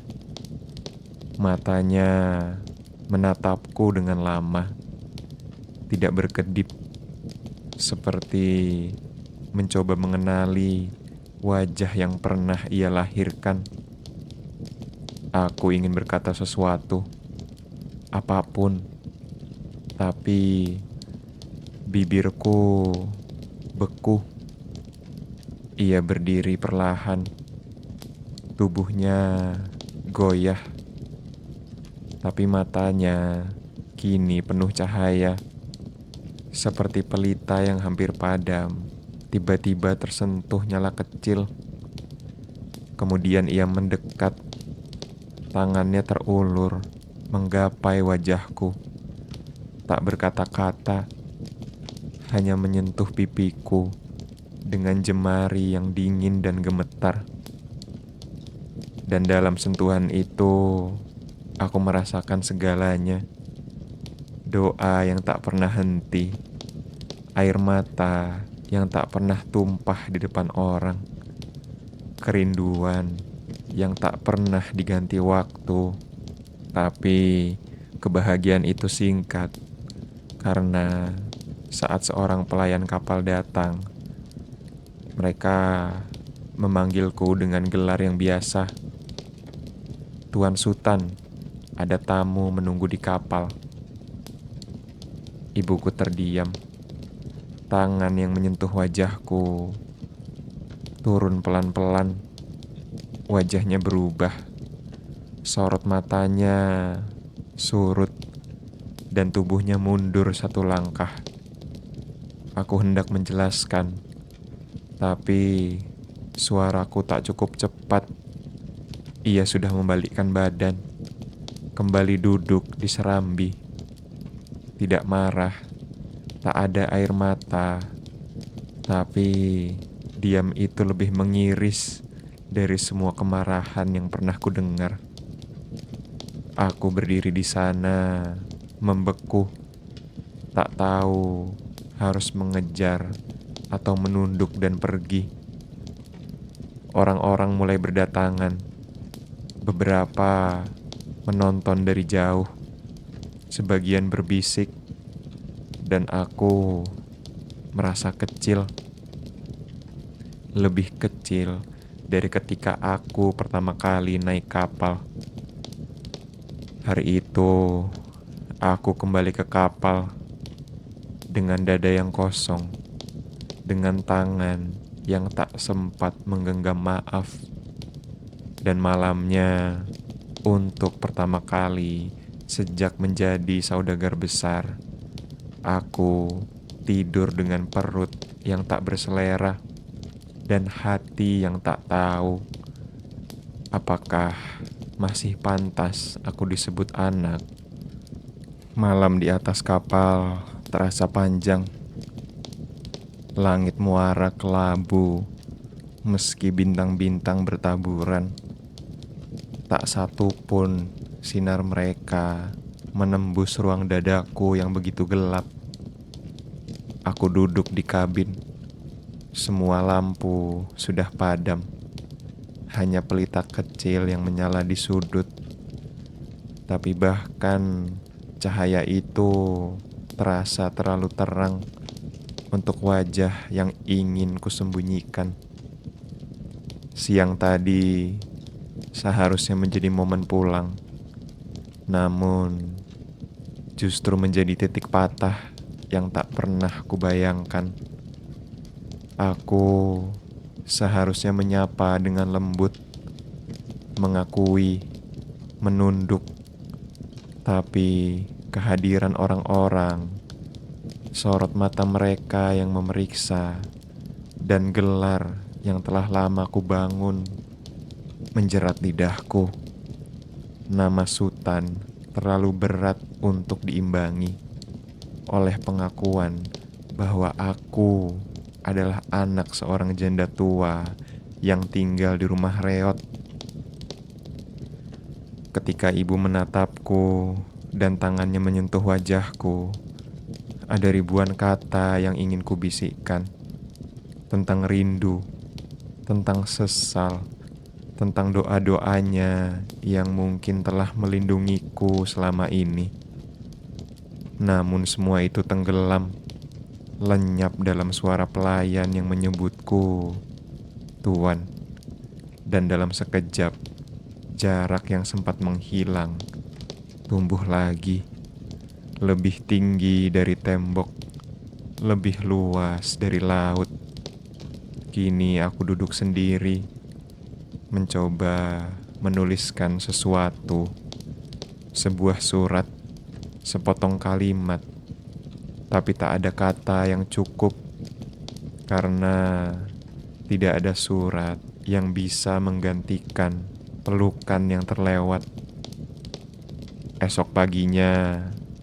Matanya menatapku dengan lama, tidak berkedip, seperti mencoba mengenali wajah yang pernah ia lahirkan. Aku ingin berkata sesuatu, apapun, tapi bibirku beku. Ia berdiri perlahan, tubuhnya goyah, tapi matanya kini penuh cahaya, seperti pelita yang hampir padam, tiba-tiba tersentuh nyala kecil. Kemudian ia mendekat, tangannya terulur, menggapai wajahku, tak berkata-kata, hanya menyentuh pipiku dengan jemari yang dingin dan gemetar. Dan dalam sentuhan itu, aku merasakan segalanya. Doa yang tak pernah henti, air mata yang tak pernah tumpah di depan orang, kerinduan yang tak pernah diganti waktu. Tapi kebahagiaan itu singkat, karena saat seorang pelayan kapal datang, mereka memanggilku dengan gelar yang biasa. Tuan Sultan, ada tamu menunggu di kapal. Ibuku terdiam. Tangan yang menyentuh wajahku turun pelan-pelan. Wajahnya berubah. Sorot matanya surut dan tubuhnya mundur satu langkah. Aku hendak menjelaskan, tapi suaraku tak cukup cepat. Ia sudah membalikkan badan, kembali duduk di serambi. Tidak marah, tak ada air mata, tapi diam itu lebih mengiris dari semua kemarahan yang pernah ku dengar. Aku berdiri di sana, membeku, tak tahu harus mengejar atau menunduk dan pergi. Orang-orang mulai berdatangan. Beberapa menonton dari jauh, sebagian berbisik, dan aku merasa kecil. Lebih kecil dari ketika aku pertama kali naik kapal. Hari itu, aku kembali ke kapal dengan dada yang kosong, dengan tangan yang tak sempat menggenggam maaf. Dan malamnya, untuk pertama kali sejak menjadi saudagar besar, aku tidur dengan perut yang tak berselera dan hati yang tak tahu apakah masih pantas aku disebut anak. Malam di atas kapal terasa panjang. Langit muara kelabu meski bintang-bintang bertaburan. Tak satu pun sinar mereka menembus ruang dadaku yang begitu gelap. Aku duduk di kabin. Semua lampu sudah padam. Hanya pelita kecil yang menyala di sudut. Tapi bahkan cahaya itu terasa terlalu terang untuk wajah yang ingin kusembunyikan. Siang tadi seharusnya menjadi momen pulang, namun justru menjadi titik patah yang tak pernah kubayangkan. Aku seharusnya menyapa dengan lembut, mengakui, menunduk, tapi kehadiran orang-orang, sorot mata mereka yang memeriksa, dan gelar yang telah lama ku bangun menjerat lidahku. Nama Sultan terlalu berat untuk diimbangi oleh pengakuan bahwa aku adalah anak seorang janda tua yang tinggal di rumah reot. Ketika ibu menatapku dan tangannya menyentuh wajahku, ada ribuan kata yang ingin kubisikkan tentang rindu, tentang sesal, tentang doa-doanya yang mungkin telah melindungiku selama ini. Namun semua itu tenggelam, lenyap dalam suara pelayan yang menyebutku Tuan. Dan dalam sekejap, jarak yang sempat menghilang tumbuh lagi, lebih tinggi dari tembok, lebih luas dari laut. Kini aku duduk sendiri, mencoba menuliskan sesuatu, sebuah surat, sepotong kalimat, tapi tak ada kata yang cukup, karena tidak ada surat yang bisa menggantikan pelukan yang terlewat. Esok paginya,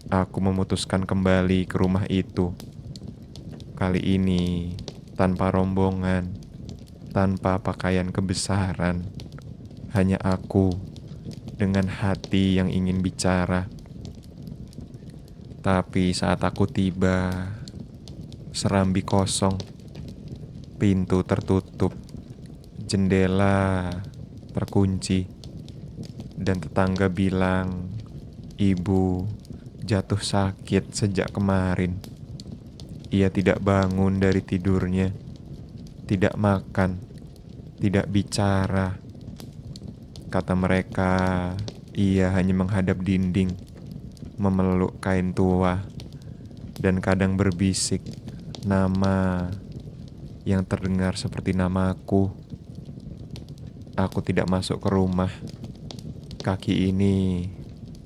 aku memutuskan kembali ke rumah itu. Kali ini tanpa rombongan, tanpa pakaian kebesaran, hanya aku dengan hati yang ingin bicara. Tapi saat aku tiba, serambi kosong, pintu tertutup, jendela terkunci, dan tetangga bilang ibu jatuh sakit sejak kemarin. Ia tidak bangun dari tidurnya, tidak makan, tidak bicara. Kata mereka, ia hanya menghadap dinding, memeluk kain tua, dan kadang berbisik nama yang terdengar seperti namaku. Aku tidak masuk ke rumah. Kaki ini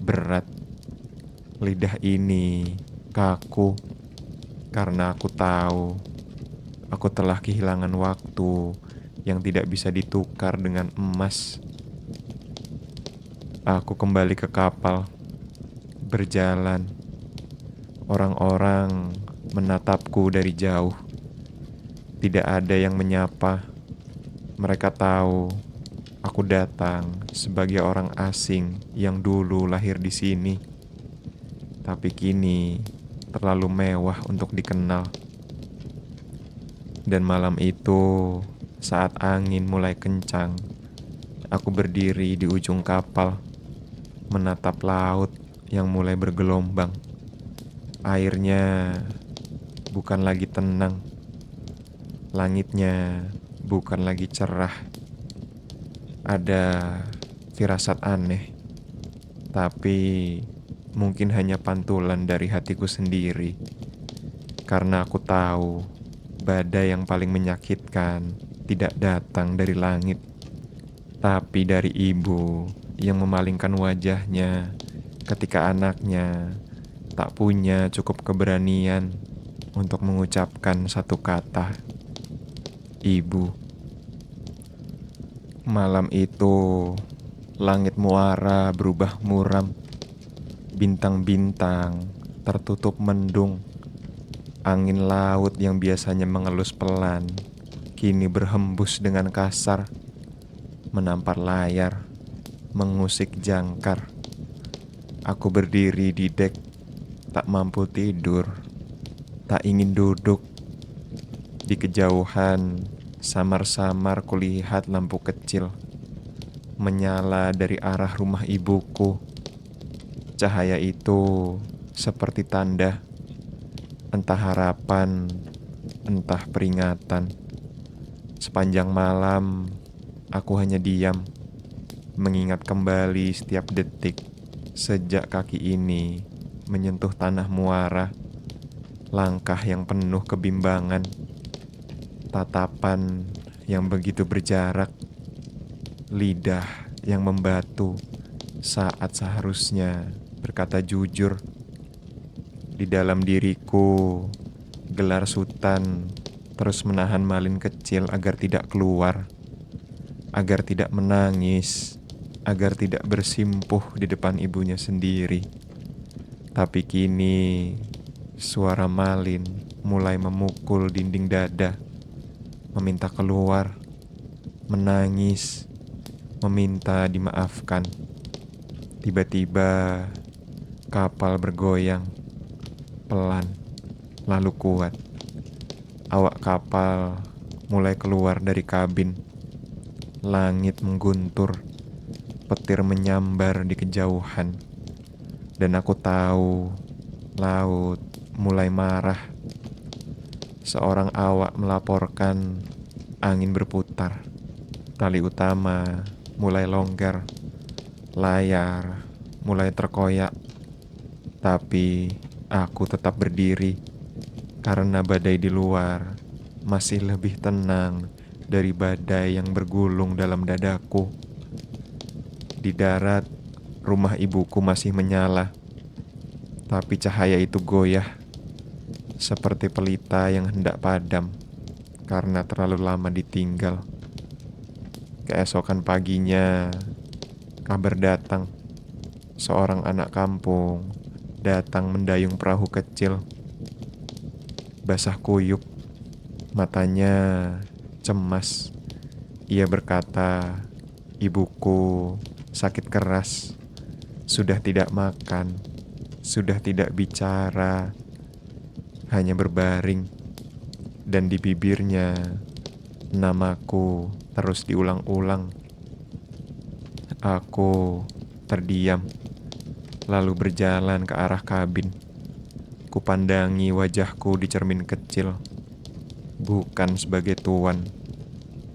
berat, lidah ini kaku, karena aku tahu aku telah kehilangan waktu yang tidak bisa ditukar dengan emas. Aku kembali ke kapal, berjalan. Orang-orang menatapku dari jauh. Tidak ada yang menyapa. Mereka tahu aku datang sebagai orang asing yang dulu lahir di sini, tapi kini terlalu mewah untuk dikenal. Dan malam itu, saat angin mulai kencang, aku berdiri di ujung kapal, menatap laut yang mulai bergelombang. Airnya bukan lagi tenang, langitnya bukan lagi cerah. Ada firasat aneh, tapi mungkin hanya pantulan dari hatiku sendiri. Karena aku tahu badai yang paling menyakitkan tidak datang dari langit, tapi dari ibu yang memalingkan wajahnya ketika anaknya tak punya cukup keberanian untuk mengucapkan satu kata, ibu. Malam itu, langit muara berubah muram. Bintang-bintang tertutup mendung. Angin laut yang biasanya mengelus pelan, kini berhembus dengan kasar, menampar layar, mengusik jangkar. Aku berdiri di dek, tak mampu tidur, tak ingin duduk. Di kejauhan, samar-samar kulihat lampu kecil menyala dari arah rumah ibuku. Cahaya itu seperti tanda, entah harapan, entah peringatan. Sepanjang malam, aku hanya diam, mengingat kembali setiap detik sejak kaki ini menyentuh tanah muara. Langkah yang penuh kebimbangan, tatapan yang begitu berjarak, lidah yang membatu saat seharusnya berkata jujur. Di dalam diriku, gelar sultan terus menahan Malin kecil agar tidak keluar, agar tidak menangis, agar tidak bersimpuh di depan ibunya sendiri. Tapi kini, suara Malin mulai memukul dinding dada, meminta keluar, menangis, meminta dimaafkan. Tiba-tiba, kapal bergoyang, pelan, lalu kuat. Awak kapal mulai keluar dari kabin. Langit mengguntur, petir menyambar di kejauhan. Dan aku tahu laut mulai marah. Seorang awak melaporkan angin berputar. Tali utama mulai longgar. Layar mulai terkoyak. Tapi aku tetap berdiri, karena badai di luar masih lebih tenang dari badai yang bergulung dalam dadaku. Di darat, rumah ibuku masih menyala, tapi cahaya itu goyah, seperti pelita yang hendak padam karena terlalu lama ditinggal. Keesokan paginya, kabar datang. Seorang anak kampung datang mendayung perahu kecil. basah kuyup, matanya cemas. Ia berkata, "Ibuku sakit keras, sudah tidak makan, sudah tidak bicara, hanya berbaring, dan di bibirnya namaku terus diulang-ulang." Aku terdiam, lalu berjalan ke arah kabin. Kupandangi wajahku di cermin kecil, bukan sebagai tuan,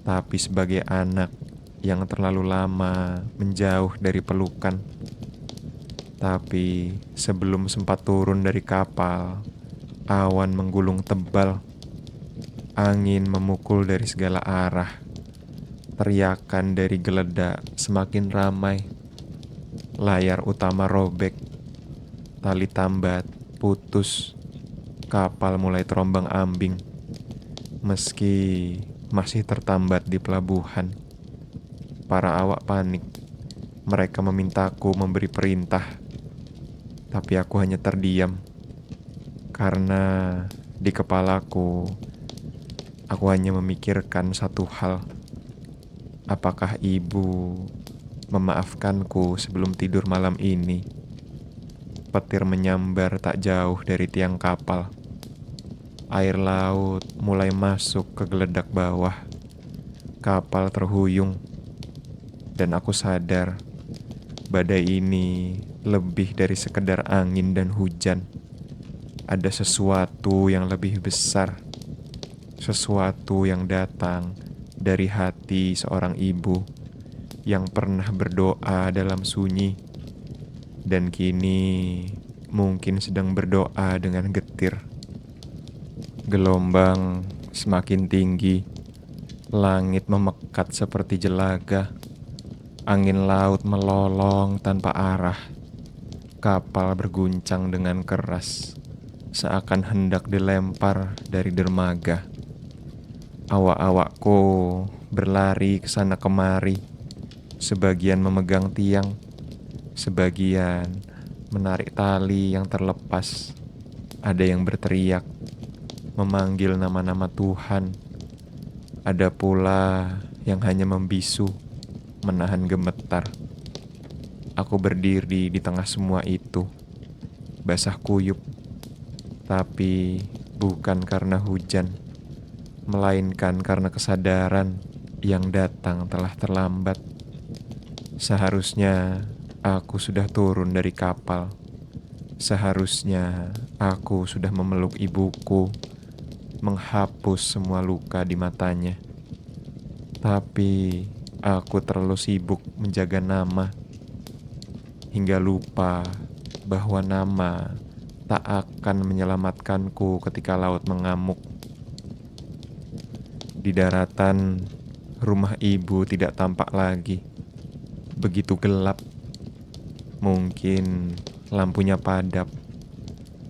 tapi sebagai anak yang terlalu lama menjauh dari pelukan. Tapi sebelum sempat turun dari kapal, awan menggulung tebal. Angin memukul dari segala arah. Teriakan dari geledak semakin ramai. Layar utama robek. Tali tambat putus. Kapal mulai terombang-ambing. Meski masih tertambat di pelabuhan, para awak panik. Mereka memintaku memberi perintah, tapi aku hanya terdiam. Karena di kepalaku, aku hanya memikirkan satu hal. Apakah ibu memaafkanku sebelum tidur malam ini? Petir menyambar tak jauh dari tiang kapal. Air laut mulai masuk ke geledak bawah. Kapal terhuyung. Dan aku sadar, badai ini lebih dari sekedar angin dan hujan. Ada sesuatu yang lebih besar. Sesuatu yang datang dari hati seorang ibu yang pernah berdoa dalam sunyi dan kini mungkin sedang berdoa dengan getir. Gelombang semakin tinggi, langit memekat seperti jelaga, angin laut melolong tanpa arah, kapal berguncang dengan keras, seakan hendak dilempar dari dermaga. Awak-awakku berlari ke sana kemari, sebagian memegang tiang, sebagian menarik tali yang terlepas. Ada yang berteriak, memanggil nama-nama Tuhan. Ada pula yang hanya membisu, menahan gemetar. Aku berdiri di tengah semua itu, basah kuyup, tapi bukan karena hujan, melainkan karena kesadaran yang datang telah terlambat. Seharusnya aku sudah turun dari kapal. Seharusnya aku sudah memeluk ibuku, menghapus semua luka di matanya. Tapi aku terlalu sibuk menjaga nama, hingga lupa bahwa nama tak akan menyelamatkanku ketika laut mengamuk. Di daratan, rumah ibu tidak tampak lagi. Begitu gelap. Mungkin lampunya padam,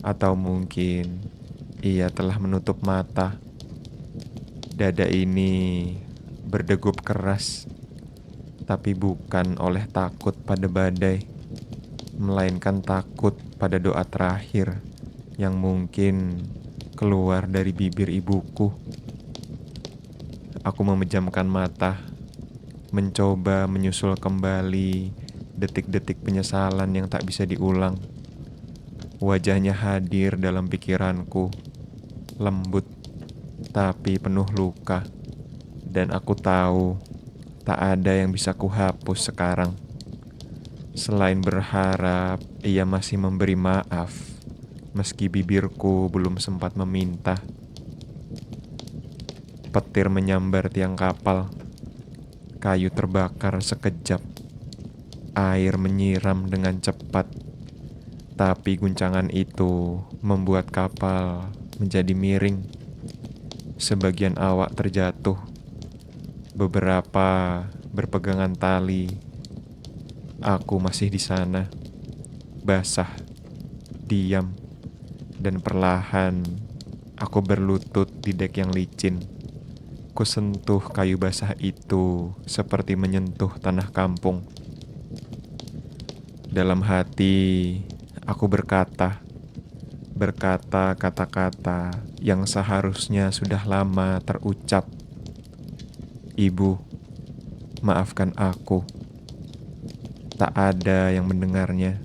atau mungkin ia telah menutup mata. Dada ini berdegup keras, tapi bukan oleh takut pada badai, melainkan takut pada doa terakhir yang mungkin keluar dari bibir ibuku. Aku memejamkan mata, mencoba menyusul kembali detik-detik penyesalan yang tak bisa diulang. Wajahnya hadir dalam pikiranku, lembut tapi penuh luka. Dan aku tahu tak ada yang bisa kuhapus sekarang, selain berharap ia masih memberi maaf, meski bibirku belum sempat meminta. Petir menyambar tiang kapal, kayu terbakar sekejap, air menyiram dengan cepat. Tapi guncangan itu membuat kapal menjadi miring. Sebagian awak terjatuh, beberapa berpegangan tali. Aku masih di sana, basah, diam, dan perlahan aku berlutut di dek yang licin. Kusentuh kayu basah itu seperti menyentuh tanah kampung. Dalam hati, aku berkata berkata kata-kata yang seharusnya sudah lama terucap. Ibu, maafkan aku. Tak ada yang mendengarnya,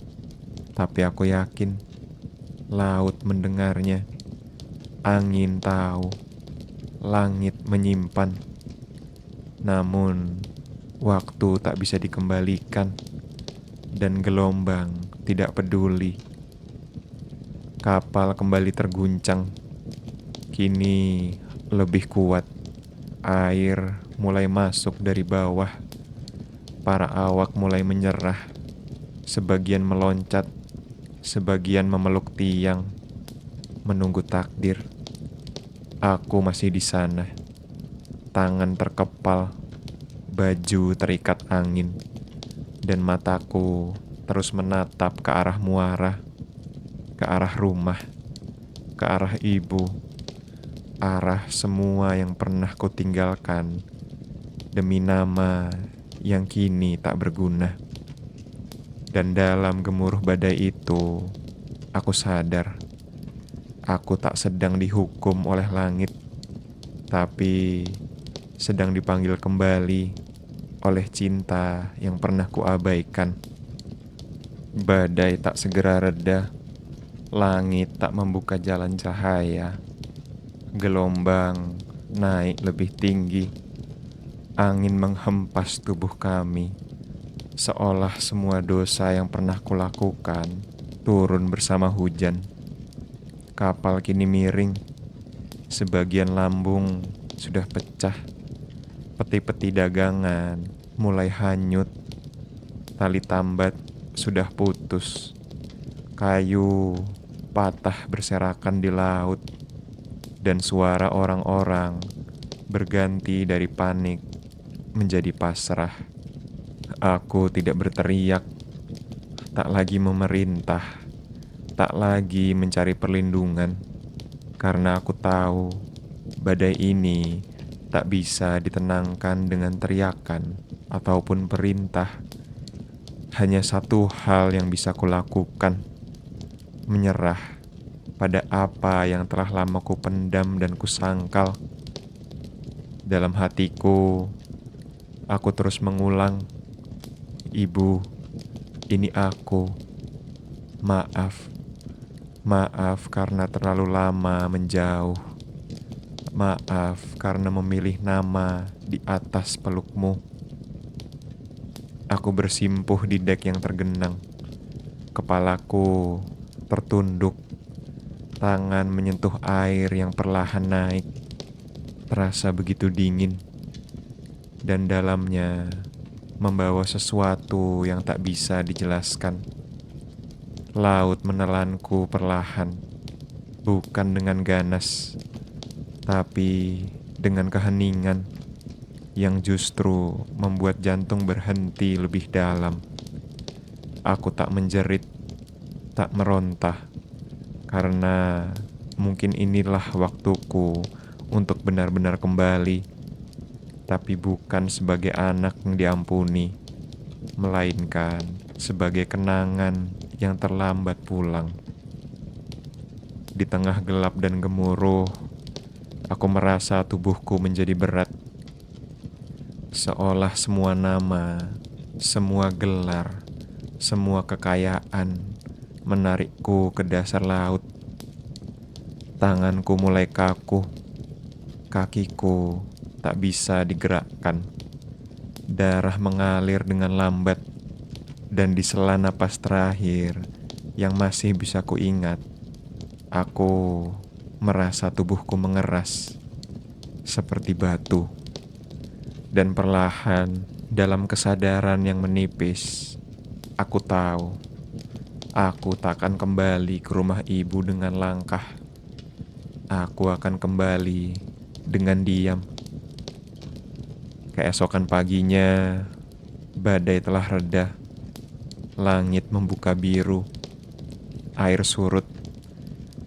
tapi aku yakin laut mendengarnya. Angin tahu, langit menyimpan. Namun, waktu tak bisa dikembalikan, dan gelombang tidak peduli. Kapal kembali terguncang, kini lebih kuat. Air mulai masuk dari bawah. Para awak mulai menyerah. Sebagian meloncat, sebagian memeluk tiang, menunggu takdir. Aku masih di sana, tangan terkepal, baju terikat angin, dan mataku terus menatap ke arah muara, ke arah rumah, ke arah ibu, arah semua yang pernah kutinggalkan demi nama yang kini tak berguna. Dan dalam gemuruh badai itu, aku sadar, aku tak sedang dihukum oleh langit, tapi sedang dipanggil kembali oleh cinta yang pernah kuabaikan. Badai tak segera reda, langit tak membuka jalan cahaya, gelombang naik lebih tinggi, angin menghempas tubuh kami, seolah semua dosa yang pernah kulakukan turun bersama hujan. Kapal kini miring, sebagian lambung sudah pecah, peti-peti dagangan mulai hanyut, tali tambat sudah putus, kayu patah berserakan di laut, dan suara orang-orang berganti dari panik menjadi pasrah. Aku tidak berteriak, tak lagi memerintah, tak lagi mencari perlindungan, karena aku tahu badai ini tak bisa ditenangkan dengan teriakan ataupun perintah. Hanya satu hal yang bisa kulakukan, menyerah pada apa yang telah lama kupendam dan kusangkal. Dalam hatiku, aku terus mengulang, Ibu, ini aku. Maaf, maaf karena terlalu lama menjauh. Maaf karena memilih nama di atas pelukmu. Aku bersimpuh di dek yang tergenang. Kepalaku tertunduk. Tangan menyentuh air yang perlahan naik. Terasa begitu dingin. Dan dalamnya membawa sesuatu yang tak bisa dijelaskan. Laut menelanku perlahan, bukan dengan ganas, tapi dengan keheningan yang justru membuat jantung berhenti lebih dalam. Aku tak menjerit, tak meronta, karena mungkin inilah waktuku untuk benar-benar kembali, tapi bukan sebagai anak yang diampuni, melainkan sebagai kenangan yang terlambat pulang. Di tengah gelap dan gemuruh, aku merasa tubuhku menjadi berat. Seolah semua nama, semua gelar, semua kekayaan menarikku ke dasar laut. Tanganku mulai kaku, kakiku tak bisa digerakkan. Darah mengalir dengan lambat, dan di sela napas terakhir yang masih bisa kuingat, aku merasa tubuhku mengeras seperti batu. Dan perlahan dalam kesadaran yang menipis, aku tahu aku tak akan kembali ke rumah ibu dengan langkah. Aku akan kembali dengan diam. Keesokan paginya, badai telah reda. Langit membuka biru, air surut,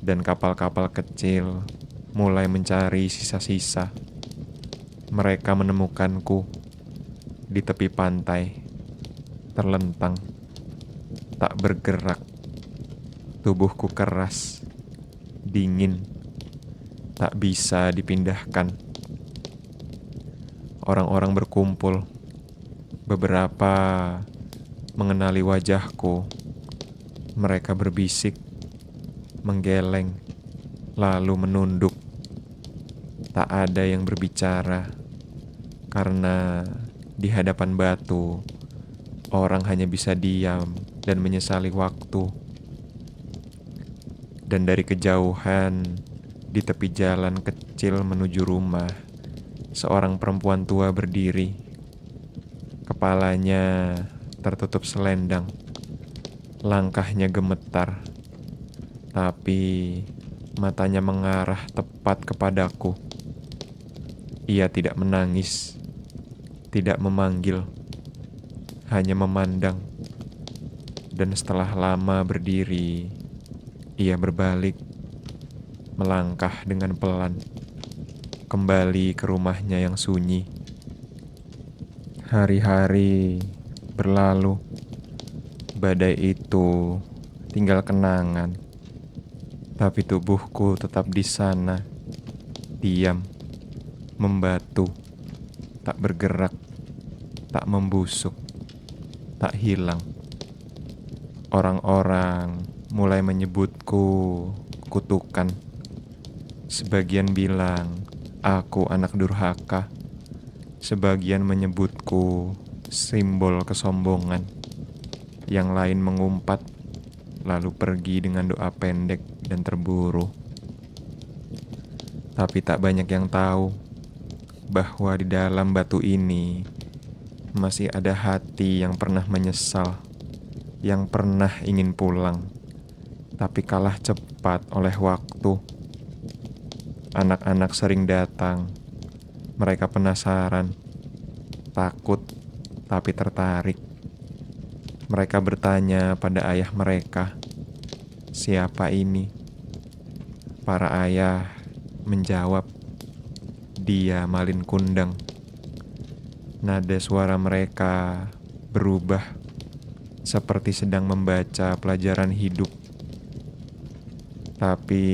dan kapal-kapal kecil mulai mencari sisa-sisa. Mereka menemukanku di tepi pantai, terlentang, tak bergerak. Tubuhku keras, dingin, tak bisa dipindahkan. Orang-orang berkumpul, beberapa mengenali wajahku. Mereka berbisik, menggeleng, lalu menunduk. Tak ada yang berbicara, karena di hadapan batu, orang hanya bisa diam dan menyesali waktu. Dan dari kejauhan, di tepi jalan kecil menuju rumah, seorang perempuan tua berdiri. Kepalanya tertutup selendang, langkahnya gemetar, tapi matanya mengarah tepat kepadaku. Ia tidak menangis, tidak memanggil, hanya memandang. Dan setelah lama berdiri, ia berbalik, melangkah dengan pelan, kembali ke rumahnya yang sunyi. Hari-hari berlalu, badai itu tinggal kenangan, tapi tubuhku tetap di sana, diam, membatu, tak bergerak, tak membusuk, tak hilang. Orang-orang mulai menyebutku kutukan. Sebagian bilang aku anak durhaka. Sebagian menyebutku simbol kesombongan. Yang lain mengumpat, lalu pergi dengan doa pendek dan terburu. Tapi tak banyak yang tahu bahwa di dalam batu ini masih ada hati yang pernah menyesal, yang pernah ingin pulang, tapi kalah cepat oleh waktu. Anak-anak sering datang. Mereka penasaran, takut, tapi tertarik. Mereka bertanya pada ayah mereka, "Siapa ini?" Para ayah menjawab, "Dia Malin Kundang." Nada suara mereka berubah, seperti sedang membaca pelajaran hidup. Tapi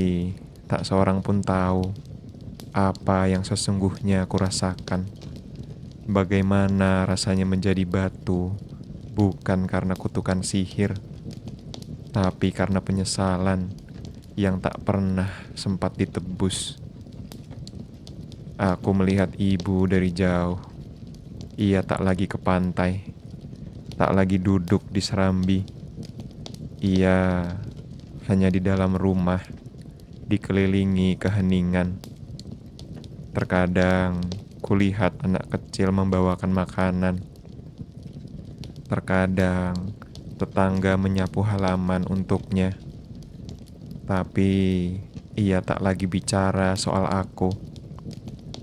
tak seorang pun tahu apa yang sesungguhnya aku rasakan. Bagaimana rasanya menjadi batu, bukan karena kutukan sihir, tapi karena penyesalan yang tak pernah sempat ditebus. Aku melihat ibu dari jauh. Ia tak lagi ke pantai, tak lagi duduk di serambi. Ia hanya di dalam rumah, dikelilingi keheningan. Terkadang kulihat anak kecil membawakan makanan. Terkadang tetangga menyapu halaman untuknya. Tapi ia tak lagi bicara soal aku.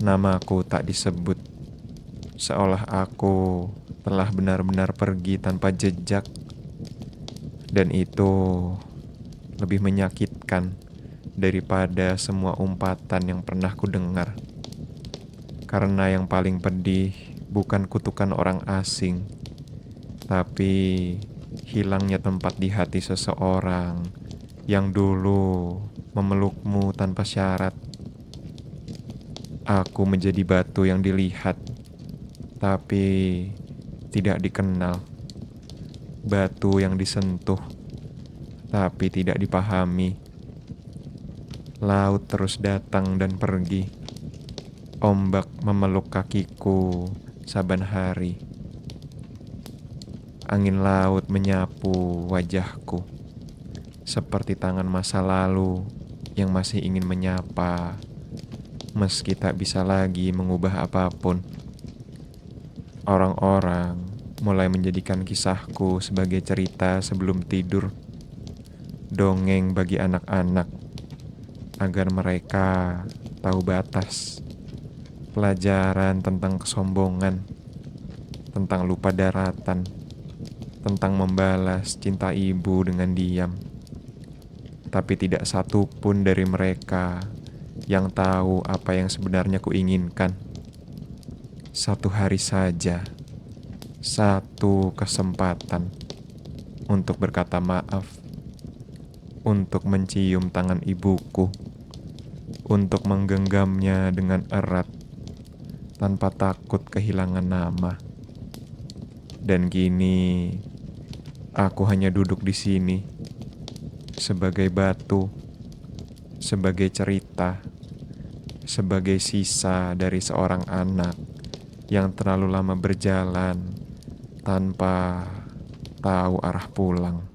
Namaku tak disebut. Seolah aku telah benar-benar pergi tanpa jejak. Dan itu lebih menyakitkan daripada semua umpatan yang pernah ku dengar. Karena yang paling pedih bukan kutukan orang asing, tapi hilangnya tempat di hati seseorang yang dulu memelukmu tanpa syarat. Aku menjadi batu yang dilihat, tapi tidak dikenal. Batu yang disentuh, tapi tidak dipahami. Laut terus datang dan pergi. Ombak memeluk kakiku saban hari. Angin laut menyapu wajahku, seperti tangan masa lalu yang masih ingin menyapa, meski tak bisa lagi mengubah apapun. Orang-orang mulai menjadikan kisahku sebagai cerita sebelum tidur, dongeng bagi anak-anak, agar mereka tahu batas. Pelajaran tentang kesombongan, tentang lupa daratan, tentang membalas cinta ibu dengan diam. Tapi tidak satu pun dari mereka yang tahu apa yang sebenarnya kuinginkan. Satu hari saja, satu kesempatan untuk berkata maaf, untuk mencium tangan ibuku. untuk menggenggamnya dengan erat tanpa takut kehilangan nama. Dan kini aku hanya duduk di sini sebagai batu, sebagai cerita, sebagai sisa dari seorang anak yang terlalu lama berjalan tanpa tahu arah pulang.